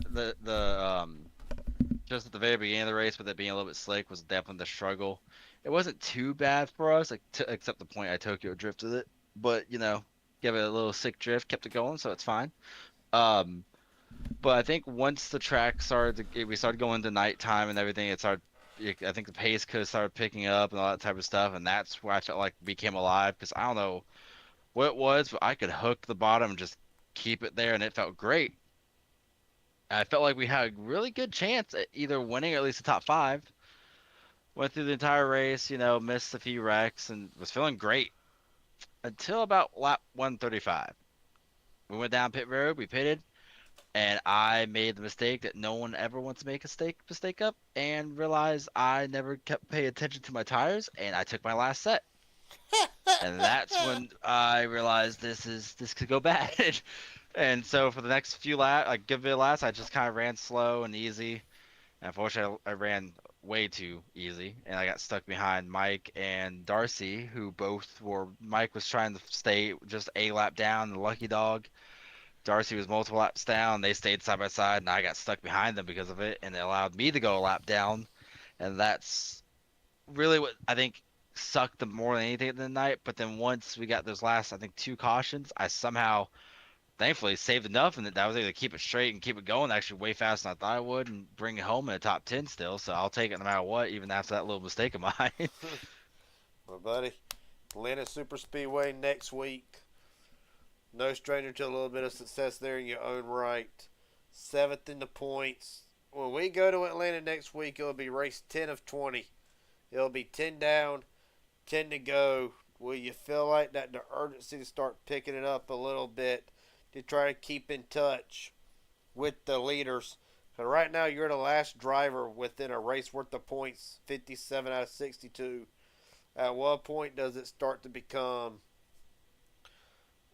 just at the very beginning of the race, with it being a little bit slick, was definitely the struggle. It wasn't too bad for us, except the point I Tokyo drifted it. But gave it a little sick drift, kept it going, so it's fine. But I think once the track we started going to nighttime and everything, I think the pace could have started picking up and all that type of stuff, and that's where I felt like we came alive, because I don't know what it was, but I could hook the bottom and just keep it there, and it felt great. I felt like we had a really good chance at either winning or at least the top 5. Went through the entire race, missed a few wrecks, and was feeling great until about lap 135. We went down pit road, we pitted, and I made the mistake that no one ever wants to make a mistake up, and realized I never kept paying attention to my tires, and I took my last set. And that's when I realized this could go bad. And so for the next few laps, like good bit of laps, I just kind of ran slow and easy. And unfortunately, I ran way too easy, and I got stuck behind Mike and Darcy, who both were. Mike was trying to stay just a lap down, the lucky dog. Darcy was multiple laps down. They stayed side by side, and I got stuck behind them because of it, and it allowed me to go a lap down. And that's really what I think sucked them more than anything in the night. But then once we got those last, I think, 2 cautions, I somehow, thankfully, saved enough, and that I was able to keep it straight and keep it going actually way faster than I thought I would, and bring it home in the top 10 still. So I'll take it no matter what, even after that little mistake of mine. Well, buddy, Atlanta Super Speedway next week. No stranger to a little bit of success there in your own right. 7th in the points. When we go to Atlanta next week, it'll be race 10 of 20. It'll be 10 down, 10 to go. Will you feel like that the urgency to start picking it up a little bit to try to keep in touch with the leaders? But right now, you're the last driver within a race worth of points, 57 out of 62. At what point does it start to become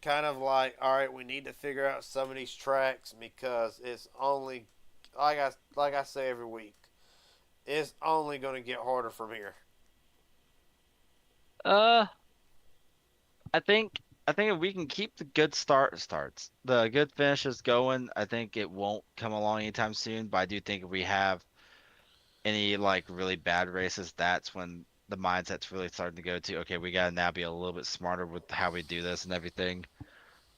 kind of like, all right, we need to figure out some of these tracks, because it's only, like I say every week, it's only going to get harder from here. I think if we can keep the good the good finishes going, I think it won't come along anytime soon. But I do think if we have any like really bad races, that's when the mindset's really starting to go to, okay, we gotta now be a little bit smarter with how we do this and everything.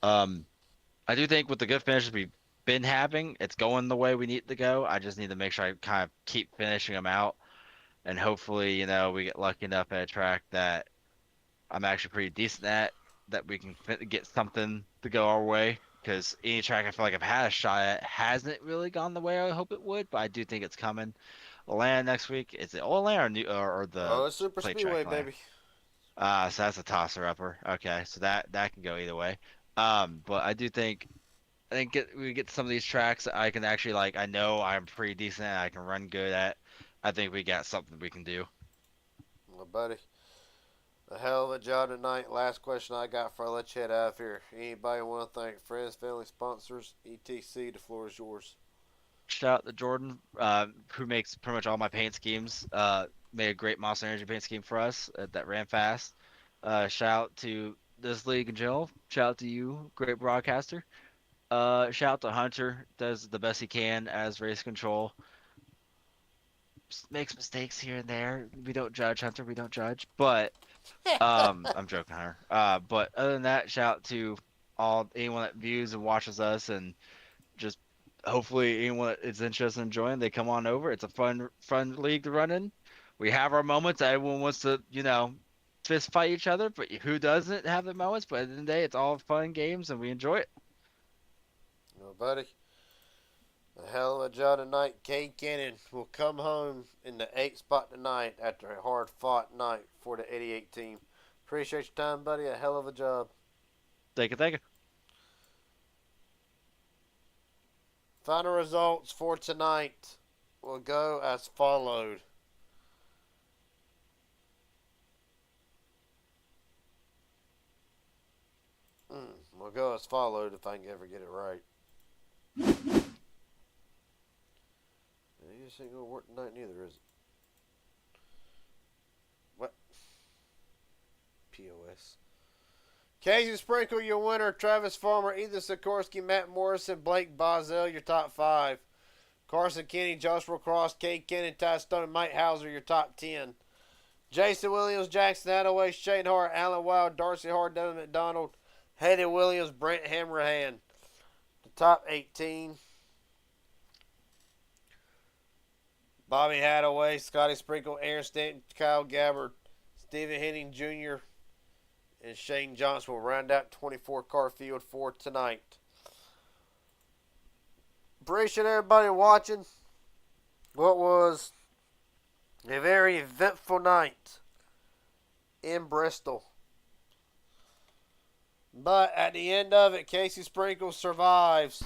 I do think with the good finishes we've been having, it's going the way we need it to go. I just need to make sure I kind of keep finishing them out, and hopefully, we get lucky enough at a track that I'm actually pretty decent at, that we can get something to go our way. Because any track I feel like I've had a shot at hasn't really gone the way I hope it would, but I do think it's coming. Atlanta next week. Is it Atlanta or the? Oh, it's Super Speedway, baby. So that's a tosser upper. Okay, so that can go either way. But I think we get some of these tracks that I can actually, like, I know I'm pretty decent at, I can run good at. I think we got something we can do. Well, buddy. A hell of a job tonight. Last question I got before I let you head out of here. Anybody want to thank friends, family, sponsors, etc.? The floor is yours. Shout out to Jordan, who makes pretty much all my paint schemes. Made a great Monster Energy paint scheme for us that ran fast. Shout out to this league in general. Shout out to you, great broadcaster. Shout out to Hunter, does the best he can as race control. Makes mistakes here and there. We don't judge, Hunter. We don't judge. But I'm joking, Hunter. But other than that, shout out to anyone that views and watches us, and just hopefully anyone that is interested in joining, they come on over. It's a fun league to run in. We have our moments. Everyone wants to, fist fight each other, but who doesn't have the moments? But at the end of the day, it's all fun games, and we enjoy it. Well, buddy, a hell of a job tonight. Cade Cannon will come home in the 8th spot tonight after a hard-fought night for the 88 team. Appreciate your time, buddy. A hell of a job. Thank you. Final results for tonight will go as followed. Will go as followed if I can ever get it right. This ain't gonna work tonight neither, is it? What? POS. Casey Sprinkle, your winner. Travis Farmer, Ethan Sikorsky, Matt Morrison, Blake Bozell, your top 5. Carson Kenny, Joshua Cross, Cade Kennan, Ty Stone, and Mike Hauser, your top 10. Jason Williams, Jackson Attaway, Shane Hart, Alan Wild, Darcy Hart, Devin McDonald, Hayden Williams, Brent Hammerhand. The top 18. Bobby Hadaway, Scotty Sprinkle, Aaron Stanton, Kyle Gabbard, Stephen Henning Jr., and Shane Johnson will round out 24-car field for tonight. Appreciate everybody watching what was a very eventful night in Bristol. But at the end of it, Casey Sprinkle survives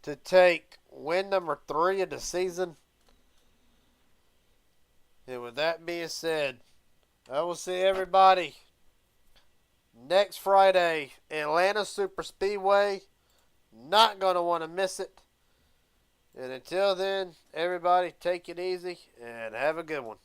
to take win number 3 of the season. And with that being said, I will see everybody next Friday, Atlanta Super Speedway. Not going to want to miss it. And until then, everybody take it easy and have a good one.